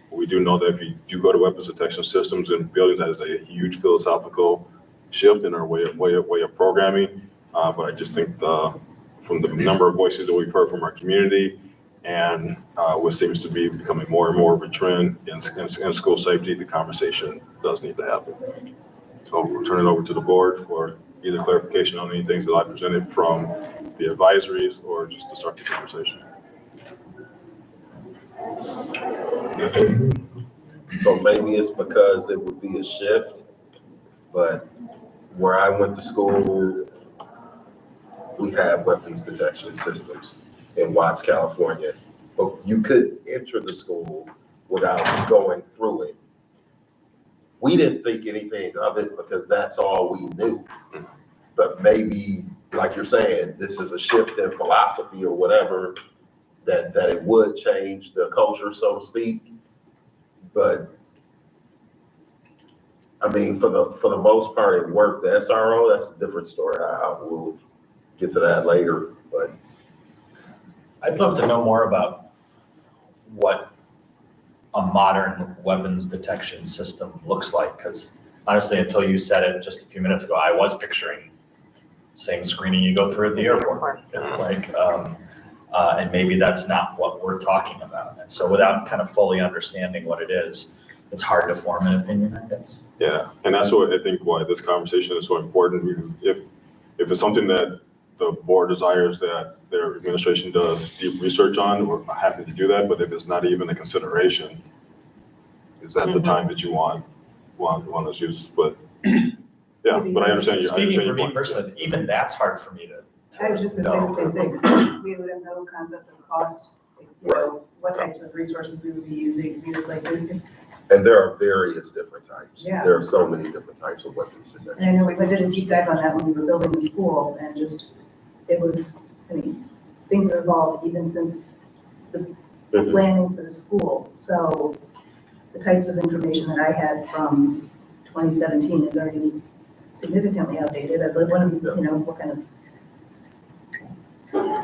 Speaker 4: we do know that if you do go to weapons detection systems in buildings, that is a huge philosophical shift in our way of programming. But I just think from the number of voices that we've heard from our community, and what seems to be becoming more and more of a trend in school safety, the conversation does need to happen. So we'll turn it over to the board for either clarification on any things that I presented from the advisories, or just to start the conversation.
Speaker 7: So maybe it's because it would be a shift, but where I went to school, we had weapons detection systems in Watts, California. But you could enter the school without going through it. We didn't think anything of it because that's all we knew. But maybe, like you're saying, this is a shift in philosophy or whatever, that it would change the culture, so to speak. But I mean, for the most part, it worked. The SRO, that's a different story. I will get to that later, but
Speaker 11: I'd love to know more about what a modern weapons detection system looks like, because honestly, until you said it just a few minutes ago, I was picturing same screening you go through at the airport. And maybe that's not what we're talking about. And so without kind of fully understanding what it is, it's hard to form an opinion, I guess.
Speaker 4: Yeah, and that's what I think why this conversation is so important, because if it's something that the board desires that their administration does deep research on, we're happy to do that. But if it's not even a consideration, is that the time that you want to use? But yeah, but I understand you.
Speaker 11: Speaking for me personally, even that's hard for me to
Speaker 8: I was just gonna say the same thing. We would have no concept of cost, what types of resources we would be using. It's like,
Speaker 7: and there are various different types.
Speaker 8: Yeah.
Speaker 7: There are so many different types of weapons detection.
Speaker 8: and I know we did a deep dive on that when we were building the school, and things have evolved even since the planning for the school. So the types of information that I had from 2017 is already significantly outdated. I want to, what kind of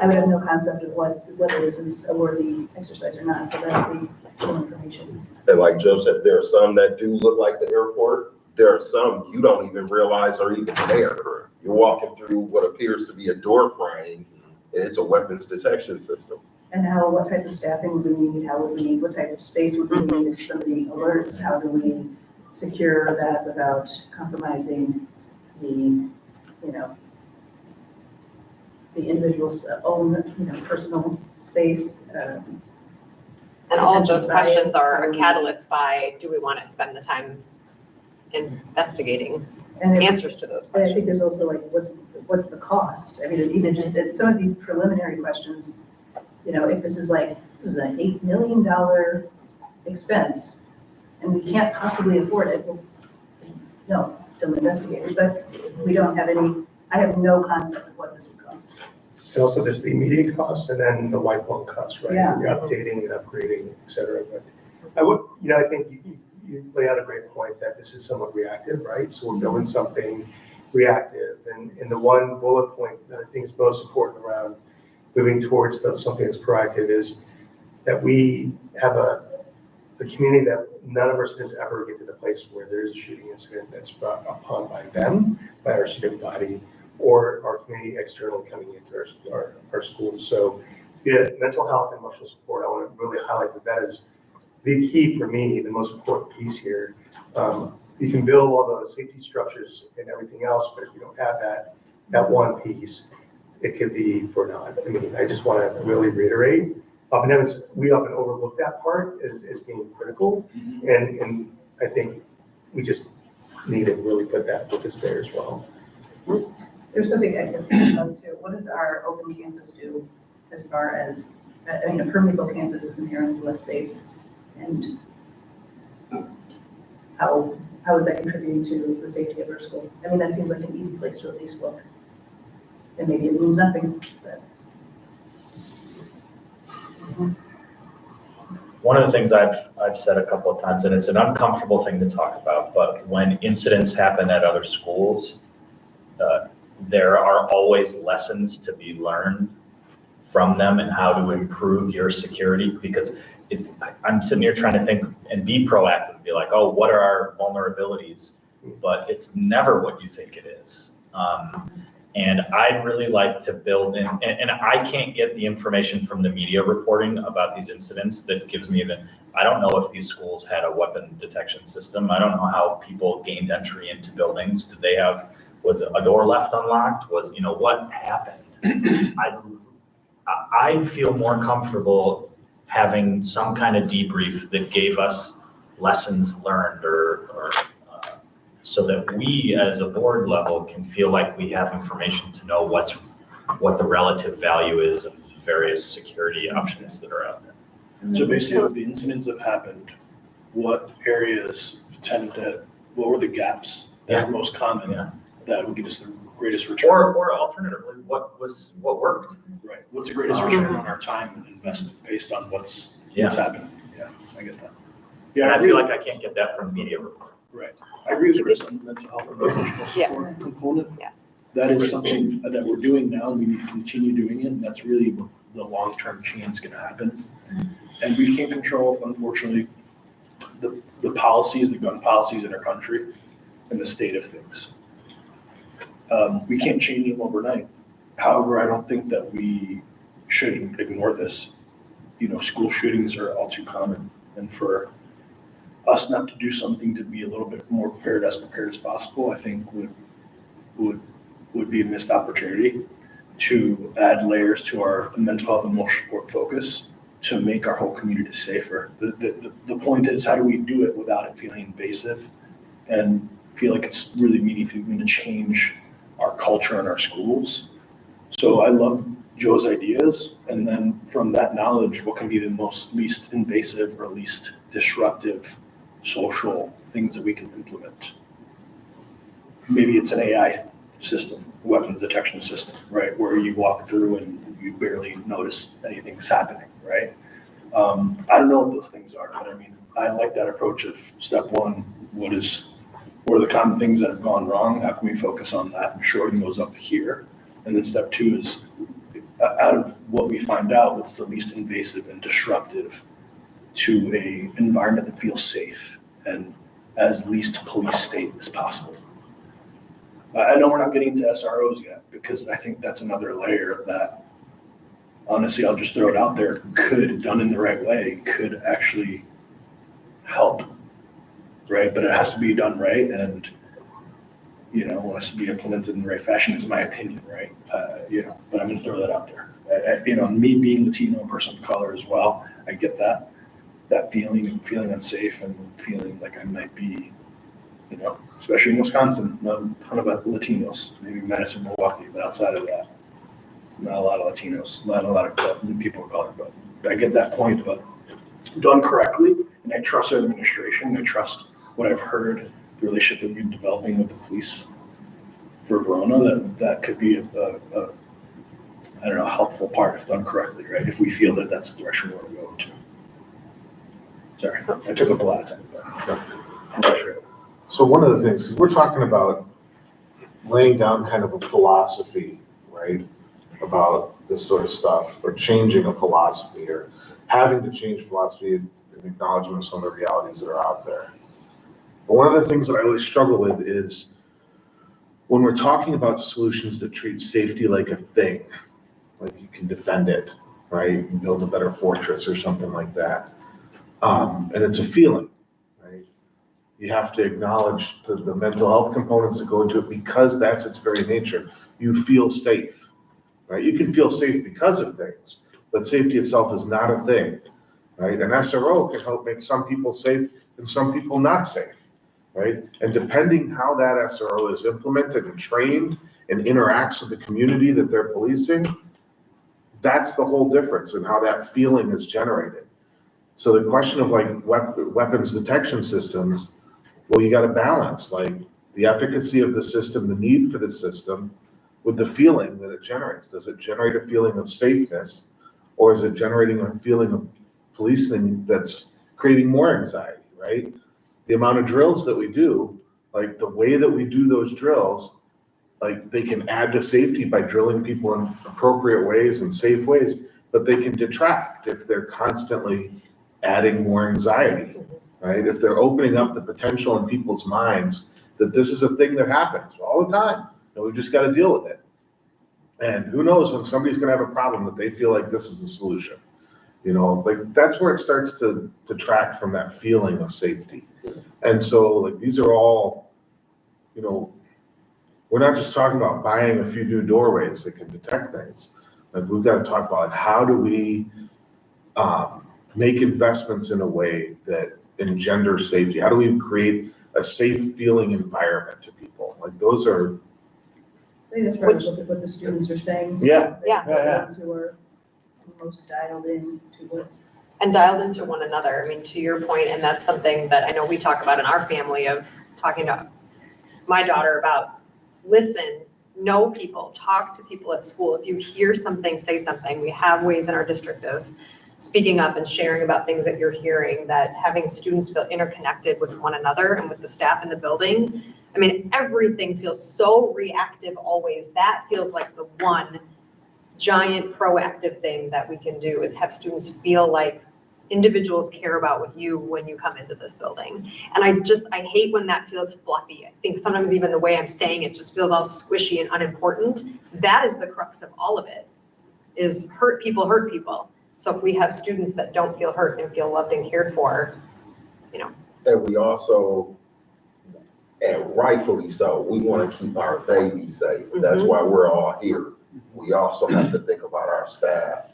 Speaker 8: I would have no concept of whether this is a worthy exercise or not, so that would be good information.
Speaker 7: And like Joe said, there are some that do look like the airport. There are some you don't even realize are even there. You're walking through what appears to be a door frame, and it's a weapons detection system.
Speaker 8: And what type of staffing would we need? How would we need? What type of space would we need if somebody alerts? How do we secure that without compromising the, the individual's own, personal space?
Speaker 1: And all of those
Speaker 8: Attention
Speaker 1: questions
Speaker 8: bias,
Speaker 1: are a catalyst by, do we want to spend the time investigating
Speaker 8: And
Speaker 1: answers to those
Speaker 8: I
Speaker 1: questions?
Speaker 8: think there's also like, what's the cost? I mean, even just some of these preliminary questions, if this is an $8 million expense and we can't possibly afford it, well, no, don't investigate it. But we don't have I have no concept of what this would cost.
Speaker 12: And also there's the immediate cost and then the lifelong cost, right?
Speaker 8: Yeah.
Speaker 12: You're updating and upgrading, et cetera. But I would, I think you lay out a great point that this is somewhat reactive, right? So we're building something reactive. And the one bullet point that I think is most important around moving towards something that's proactive is that we have a community that none of our students ever get to the place where there's a shooting incident that's brought upon by them, by our student body, or our community externally coming into our schools. So mental health and emotional support, I want to really highlight that is the key for me, the most important piece here. You can build all those safety structures and everything else, but if you don't have that one piece, it could be for naught. I mean, I just want to really reiterate, oftentimes we often overlook that part as being critical, and I think we just need to really put that focus there as well.
Speaker 8: There's something I can think about too. What does our open campus do as far as, a permeable campus is inherently less safe? And how is that contributing to the safety of our school? I mean, that seems like an easy place to at least look. And maybe it means nothing, but.
Speaker 11: One of the things I've said a couple of times, and it's an uncomfortable thing to talk about, but when incidents happen at other schools, there are always lessons to be learned from them and how to improve your security, because I'm sitting here trying to think and be proactive and be like, oh, what are our vulnerabilities? But it's never what you think it is. And I'd really like to build in, and I can't get the information from the media reporting about these incidents that gives me I don't know if these schools had a weapon detection system. I don't know how people gained entry into buildings. Was a door left unlocked? What happened? I feel more comfortable having some kind of debrief that gave us lessons learned or so that we as a board level can feel like we have information to know what the relative value is of various security options that are out there.
Speaker 10: So basically, with the incidents that happened, what areas what were the gaps that were most common that would give us the greatest return?
Speaker 11: Or alternatively, what worked?
Speaker 10: Right. What's the greatest return on our time and investment based on what's happening? Yeah, I get that.
Speaker 11: And
Speaker 10: Yeah,
Speaker 11: I feel like I can't get that from media report.
Speaker 10: Right. I agree with some mental health and emotional support
Speaker 1: Yes.
Speaker 10: component.
Speaker 1: Yes.
Speaker 10: That is something that we're doing now, and we need to continue doing it, and that's really the long-term change gonna happen. And we can't control, unfortunately, the policies, the gun policies in our country and the state of things. We can't change them overnight. However, I don't think that we should ignore this. School shootings are all too common, and for us not to do something to be a little bit more prepared as possible, I think would be a missed opportunity to add layers to our mental health and emotional support focus to make our whole community safer. The point is, how do we do it without it feeling invasive and feel like it's really meaningfully going to change our culture and our schools? So I love Joe's ideas, and then from that knowledge, what can be the least invasive or least disruptive social things that we can implement? Maybe it's an AI system, weapons detection system, right? Where you walk through and you barely notice anything's happening, right? I don't know what those things are, but I mean, I like that approach of step one, what are the common things that have gone wrong? How can we focus on that and shoring those up here? And then step two is out of what we find out, what's the least invasive and disruptive to a environment that feels safe and as least police state as possible. I know we're not getting to SROs yet, because I think that's another layer that, honestly, I'll just throw it out there, could, done in the right way, could actually help, right? But it has to be done right, and, you know, it has to be implemented in the right fashion, is my opinion, right? You know, but I'm gonna throw that out there. You know, me being Latino, a person of color as well, I get that feeling unsafe and feeling like I might be, you know, especially in Wisconsin, not a ton of Latinos, maybe Madison, Milwaukee, but outside of that, not a lot of Latinos, not a lot of people of color, but I get that point, but done correctly, and I trust our administration, I trust what I've heard, the relationship that we're developing with the police for Verona, that could be I don't know, helpful part if done correctly, right? If we feel that that's the direction we want to go to. Sorry, I took up a lot of time, but I'm not sure.
Speaker 3: So one of the things, because we're talking about laying down kind of a philosophy, right, about this sort of stuff, or changing a philosophy, or having to change philosophy in acknowledgement of some of the realities that are out there. But one of the things that I always struggle with is when we're talking about solutions that treat safety like a thing, like you can defend it, right? You can build a better fortress or something like that. And it's a feeling, right? You have to acknowledge the mental health components that go into it, because that's its very nature. You feel safe, right? You can feel safe because of things, but safety itself is not a thing, right? An SRO can help make some people safe and some people not safe, right? And depending how that SRO is implemented and trained and interacts with the community that they're policing, that's the whole difference in how that feeling is generated. So the question of like weapons detection systems, well, you got to balance like the efficacy of the system, the need for the system, with the feeling that it generates. Does it generate a feeling of safeness, or is it generating a feeling of policing that's creating more anxiety, right? The amount of drills that we do, like the way that we do those drills, like they can add to safety by drilling people in appropriate ways and safe ways, but they can detract if they're constantly adding more anxiety, right? If they're opening up the potential in people's minds that this is a thing that happens all the time, and we've just got to deal with it. And who knows when somebody's going to have a problem that they feel like this is the solution. You know, like that's where it starts to detract from that feeling of safety. And so like these are all, you know, we're not just talking about buying a few new doorways that can detect things. Like we've got to talk about how do we make investments in a way that engenders safety? How do we create a safe feeling environment to people? Like those are.
Speaker 8: I think that's probably what the students are saying.
Speaker 3: Yeah.
Speaker 1: Yeah.
Speaker 8: The ones who are most dialed in to what.
Speaker 1: And dialed into one another. I mean, to your point, and that's something that I know we talk about in our family, of talking to my daughter about, listen, know people, talk to people at school. If you hear something, say something. We have ways in our district of speaking up and sharing about things that you're hearing, that having students feel interconnected with one another and with the staff in the building. I mean, everything feels so reactive always. That feels like the one giant proactive thing that we can do, is have students feel like individuals care about what you when you come into this building. And I hate when that feels fluffy. I think sometimes even the way I'm saying it just feels all squishy and unimportant. That is the crux of all of it, is hurt people. So if we have students that don't feel hurt and feel loved and cared for, you know.
Speaker 7: And we also, and rightfully so, we want to keep our babies safe. That's why we're all here. We also have to think about our staff,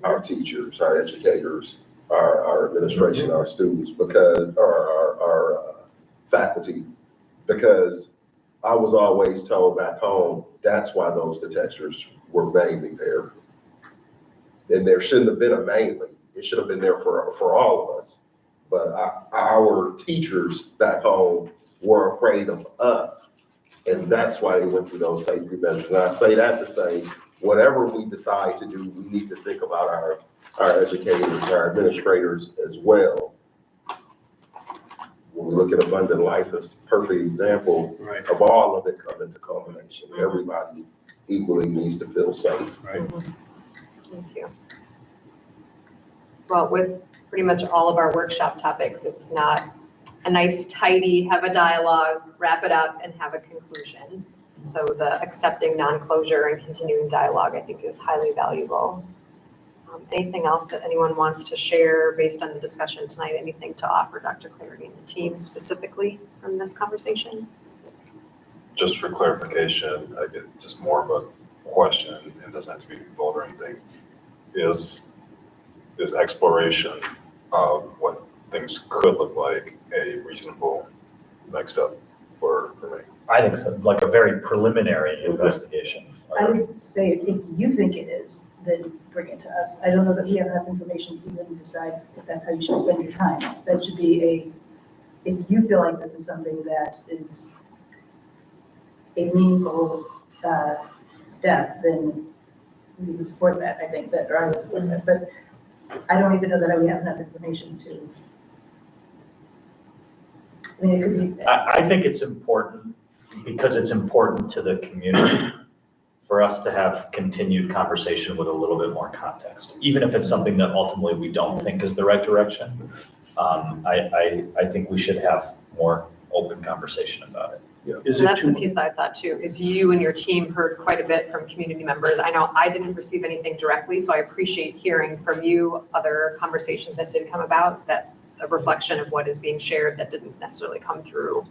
Speaker 7: our teachers, our educators, our administration, our students, because our faculty, because I was always told back home, that's why those detectors were mainly there. And there shouldn't have been a mainly. It should have been there for all of us. But our teachers back home were afraid of us. And that's why they went through those safety measures. And I say that to say, whatever we decide to do, we need to think about our educators, our administrators as well. When we look at Abundant Life as a perfect example of all of it coming to culmination. Everybody equally needs to feel safe.
Speaker 10: Right.
Speaker 1: Thank you. Well, with pretty much all of our workshop topics, it's not a nice, tidy, have a dialogue, wrap it up, and have a conclusion. So the accepting non-closure and continuing dialogue, I think, is highly valuable. Anything else that anyone wants to share based on the discussion tonight? Anything to offer Dr. Clarity and the team specifically from this conversation?
Speaker 4: Just for clarification, I get just more of a question, and doesn't have to be a vote or anything, is exploration of what things could look like a reasonable next step for me?
Speaker 11: I think so, like a very preliminary investigation.
Speaker 8: I would say if you think it is, then bring it to us. I don't know that we have enough information to even decide if that's how you should spend your time. That should be if you feel like this is something that is a meaningful step, then we would support that, I think, or I would support that. But I don't even know that we have enough information to, I mean, it could be.
Speaker 11: I think it's important, because it's important to the community, for us to have continued conversation with a little bit more context, even if it's something that ultimately we don't think is the right direction. I think we should have more open conversation about it.
Speaker 10: Is
Speaker 1: And
Speaker 10: it
Speaker 1: that's the
Speaker 10: too,
Speaker 1: piece I thought too, is you and your team heard quite a bit from community members. I know I didn't receive anything directly, so I appreciate hearing from you other conversations that did come about, that a reflection of what is being shared that didn't necessarily come through.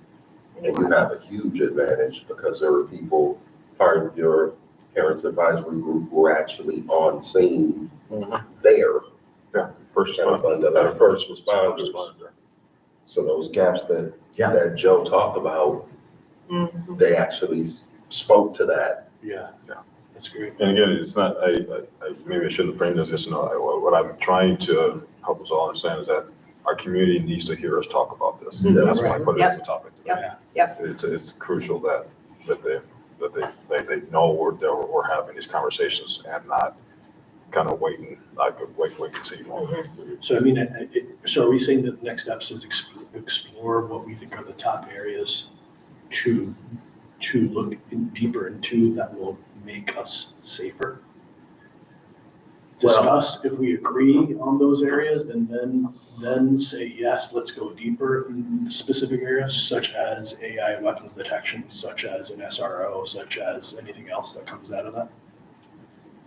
Speaker 7: And you have a huge advantage because there were people, part of your parents advisory group were actually on scene there.
Speaker 4: Yeah, first
Speaker 7: Kind of under their first responders.
Speaker 4: responder.
Speaker 7: So those gaps that,
Speaker 11: Yeah.
Speaker 7: that Joe talked about, they actually spoke to that.
Speaker 10: yeah, that's great.
Speaker 4: And again, it's not, maybe I shouldn't have framed this, just, what I'm trying to help us all understand is that our community needs to hear us talk about this. That's why I put it as a topic today. It's crucial that they know we're having these conversations and not kind of waiting, like, wait and see.
Speaker 10: So I mean, so are we saying that the next steps is explore what we think are the top areas to look deeper into that will make us safer? Discuss if we agree on those areas, and then say, yes, let's go deeper in specific areas such as AI weapons detection, such as an SRO, such as anything else that comes out of that.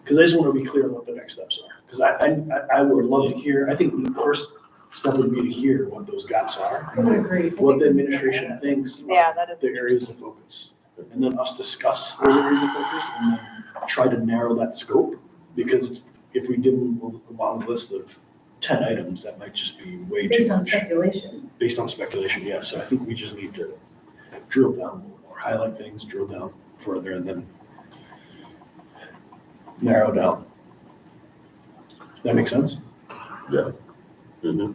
Speaker 10: Because I just want to be clear on what the next steps are. Because I would love to hear, I think the first step would be to hear what those gaps are.
Speaker 8: I would agree.
Speaker 10: What the administration thinks
Speaker 1: Yeah, that is
Speaker 10: the areas of focus. And then us discuss those areas of focus and then try to narrow that scope. Because if we give them a long list of 10 items, that might just be way too
Speaker 8: Based on
Speaker 10: much.
Speaker 8: speculation.
Speaker 10: Based on speculation, yeah. So I think we just need to drill down a little more, highlight things, drill down further, and then narrow down. That makes sense?
Speaker 4: Yeah. Mm-hmm.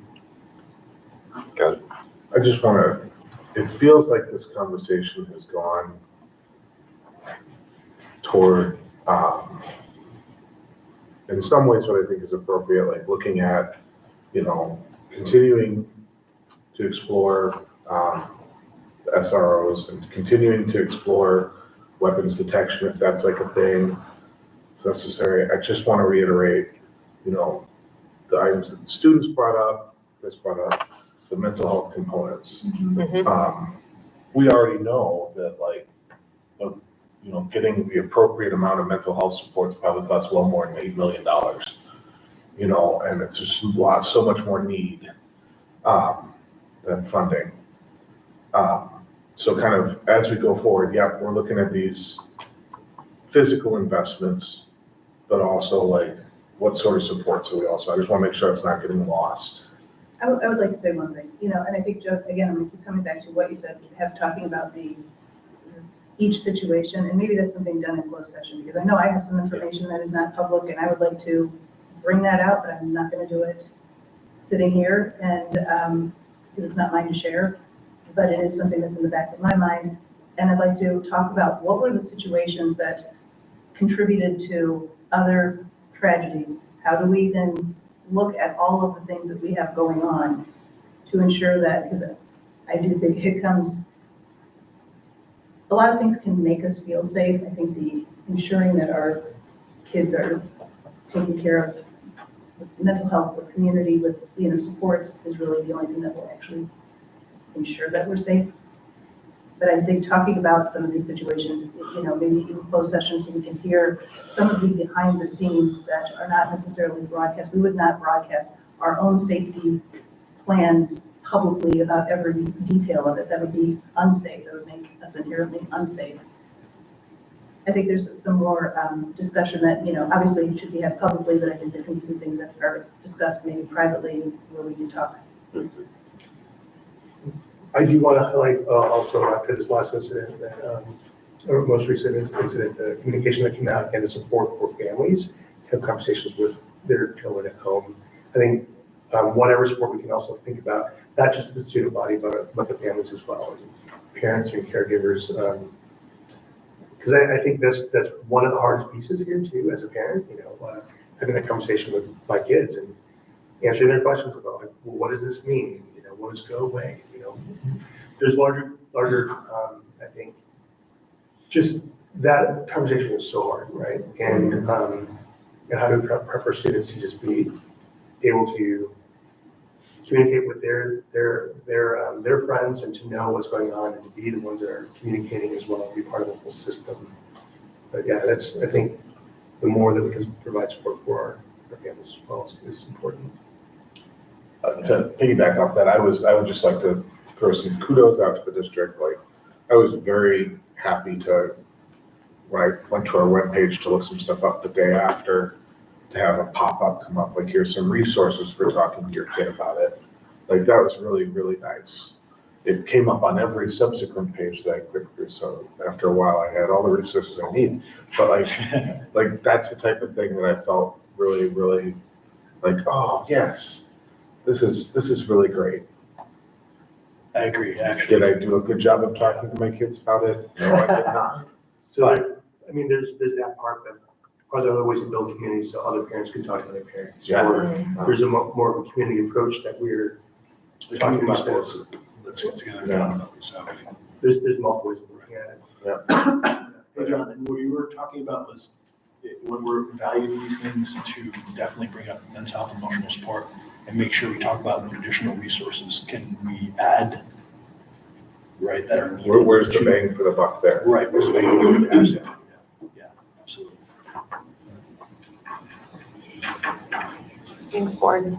Speaker 4: Got it.
Speaker 3: I just want to, it feels like this conversation has gone toward, in some ways, what I think is appropriate, like looking at, continuing to explore the SROs and continuing to explore weapons detection, if that's like a thing that's necessary. I just want to reiterate, the items that the students brought up, the mental health components. We already know that getting the appropriate amount of mental health supports probably costs well more than $8 million. And it's just so much more need than funding. So kind of as we go forward, we're looking at these physical investments, but also what sort of supports are we also? I just want to make sure it's not getting lost.
Speaker 8: I would like to say one thing, and I think, Joe, again, I'm going to keep coming back to what you said, talking about each situation, and maybe that's something done in closed session, because I know I have some information that is not public, and I would like to bring that out, but I'm not going to do it sitting here, and because it's not mine to share, but it is something that's in the back of my mind, and I'd like to talk about what were the situations that contributed to other tragedies. How do we then look at all of the things that we have going on to ensure that, because I do think it comes a lot of things can make us feel safe. I think the ensuring that our kids are taken care of with mental health, with community, with, supports is really the only thing that will actually ensure that we're safe. But I think talking about some of these situations, maybe even closed sessions so we can hear some of the behind the scenes that are not necessarily broadcast. We would not broadcast our own safety plans publicly about every detail of it. That would be unsafe. That would make us inherently unsafe. I think there's some more discussion that, obviously it should be had publicly, but I think there can be some things that are discussed maybe privately where we can talk.
Speaker 12: I do want to highlight also after this last incident, that, or most recent incident, the communication that came out and the support for families to have conversations with their children at home. I think whatever support we can also think about, not just the student body, but the families as well, and parents and caregivers. Because I think that's one of the hardest pieces here too, as a parent, having that conversation with my kids and answering their questions about, like, well, what does this mean? What does go away? There's larger, I think, just that conversation is so hard, right? And how do we prep our students to just be able to communicate with their friends and to know what's going on and to be the ones that are communicating as well, be part of the whole system. But yeah, I think the more that we can provide support for our families as well is important.
Speaker 3: To piggyback off that, I would just like to throw some kudos out to the district. Like, I was very happy when I went to our webpage to look some stuff up the day after, to have a pop-up come up, like, here's some resources for talking to your kid about it. Like, that was really, really nice. It came up on every subsequent page that I clicked through, so after a while I had all the resources I need. But like that's the type of thing that I felt really, really like, oh yes, this is really great.
Speaker 10: I agree, actually.
Speaker 3: Did I do a good job of talking to my kids about it? No, I did not.
Speaker 12: So, there's that part that, are there other ways to build community so other parents can talk to other parents?
Speaker 3: Yeah.
Speaker 12: Or there's a more of a community approach that we're talking about this.
Speaker 10: Let's get together.
Speaker 3: Yeah.
Speaker 10: So,
Speaker 12: There's multiple ways of looking at it.
Speaker 10: hey, John, and what you were talking about was when we're evaluating these things, to definitely bring up mental health, emotional support, and make sure we talk about additional resources. Can we add, right, that are needed?
Speaker 3: Where's the bang for the buck there?
Speaker 10: Right, where's the bang for the buck? Absolutely. Yeah, absolutely.
Speaker 1: Thanks, board.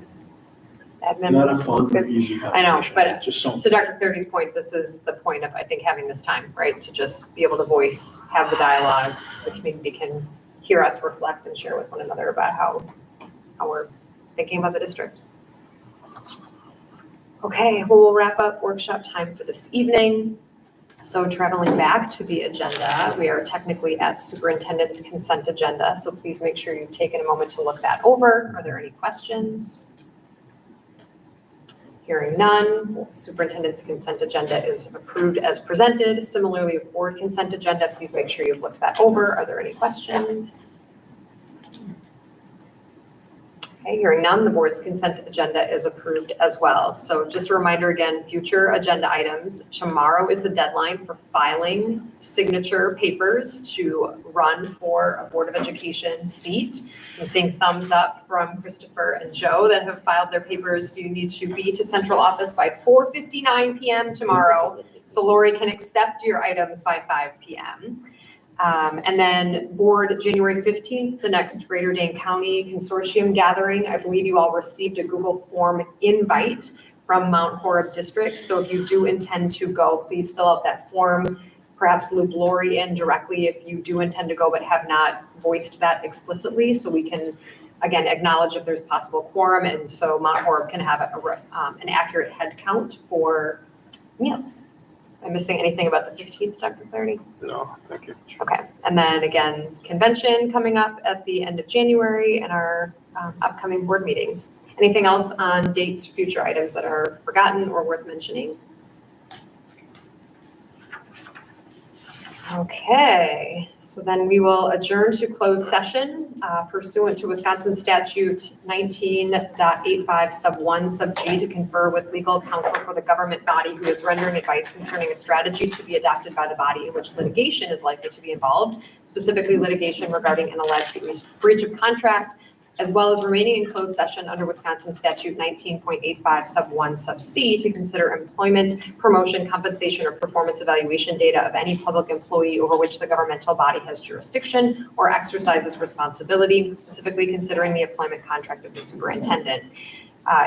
Speaker 1: Admin.
Speaker 10: Not a
Speaker 1: That's
Speaker 10: fun or
Speaker 1: good.
Speaker 10: easy
Speaker 1: I know,
Speaker 10: conversation.
Speaker 1: but
Speaker 10: Just so.
Speaker 1: to Dr. Thirty's point, this is the point of, I think, having this time, right? To just be able to voice, have the dialogue, so the community can hear us reflect and share with one another about how we're thinking about the district. Okay, well, we'll wrap up workshop time for this evening. So traveling back to the agenda, we are technically at superintendent's consent agenda, so please make sure you've taken a moment to look that over. Are there any questions? Hearing none, superintendent's consent agenda is approved as presented. Similarly, with board consent agenda, please make sure you've looked that over. Are there any questions? Okay, hearing none, the board's consent agenda is approved as well. So just a reminder again, future agenda items. Tomorrow is the deadline for filing signature papers to run for a Board of Education seat. I'm seeing thumbs up from Christopher and Joe that have filed their papers. You need to be to central office by 4:59 p.m. tomorrow, so Lori can accept your items by 5 p.m. And then board January 15th, the next Greater Dane County Consortium gathering. I believe you all received a Google form invite from Mount Horeb District. So if you do intend to go, please fill out that form. Perhaps loop Lori in directly if you do intend to go but have not voiced that explicitly, so we can, again, acknowledge if there's possible quorum, and so Mount Horeb can have an accurate head count for meals. Am I missing anything about the 15th, Dr. Clarity?
Speaker 4: No, thank you.
Speaker 1: Okay, and then again, convention coming up at the end of January and our upcoming board meetings. Anything else on dates, future items that are forgotten or worth mentioning? Okay, so then we will adjourn to closed session pursuant to Wisconsin statute 19.85 sub 1 sub G to confer with legal counsel for the government body who is rendering advice concerning a strategy to be adopted by the body in which litigation is likely to be involved, specifically litigation regarding an alleged breach of contract, as well as remaining in closed session under Wisconsin statute 19.85 sub 1 sub C to consider employment, promotion, compensation, or performance evaluation data of any public employee over which the governmental body has jurisdiction or exercises responsibility, specifically considering the employment contract of the superintendent.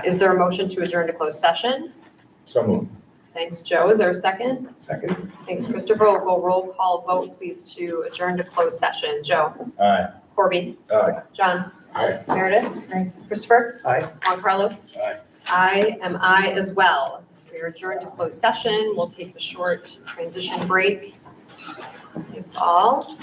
Speaker 1: Is there a motion to adjourn to closed session?
Speaker 12: So moved.
Speaker 1: Thanks, Joe. Is there a second?
Speaker 12: Second?
Speaker 1: Thanks, Christopher. We'll go roll call vote, please, to adjourn to closed session. Joe?
Speaker 11: Aye.
Speaker 1: Corby?
Speaker 12: Aye.
Speaker 1: John?
Speaker 12: Aye.
Speaker 1: Meredith? Christopher?
Speaker 12: Aye.
Speaker 1: Juan Carlos?
Speaker 10: Aye.
Speaker 1: I am I as well. So we are adjourned to closed session. We'll take a short transition break. Thanks all.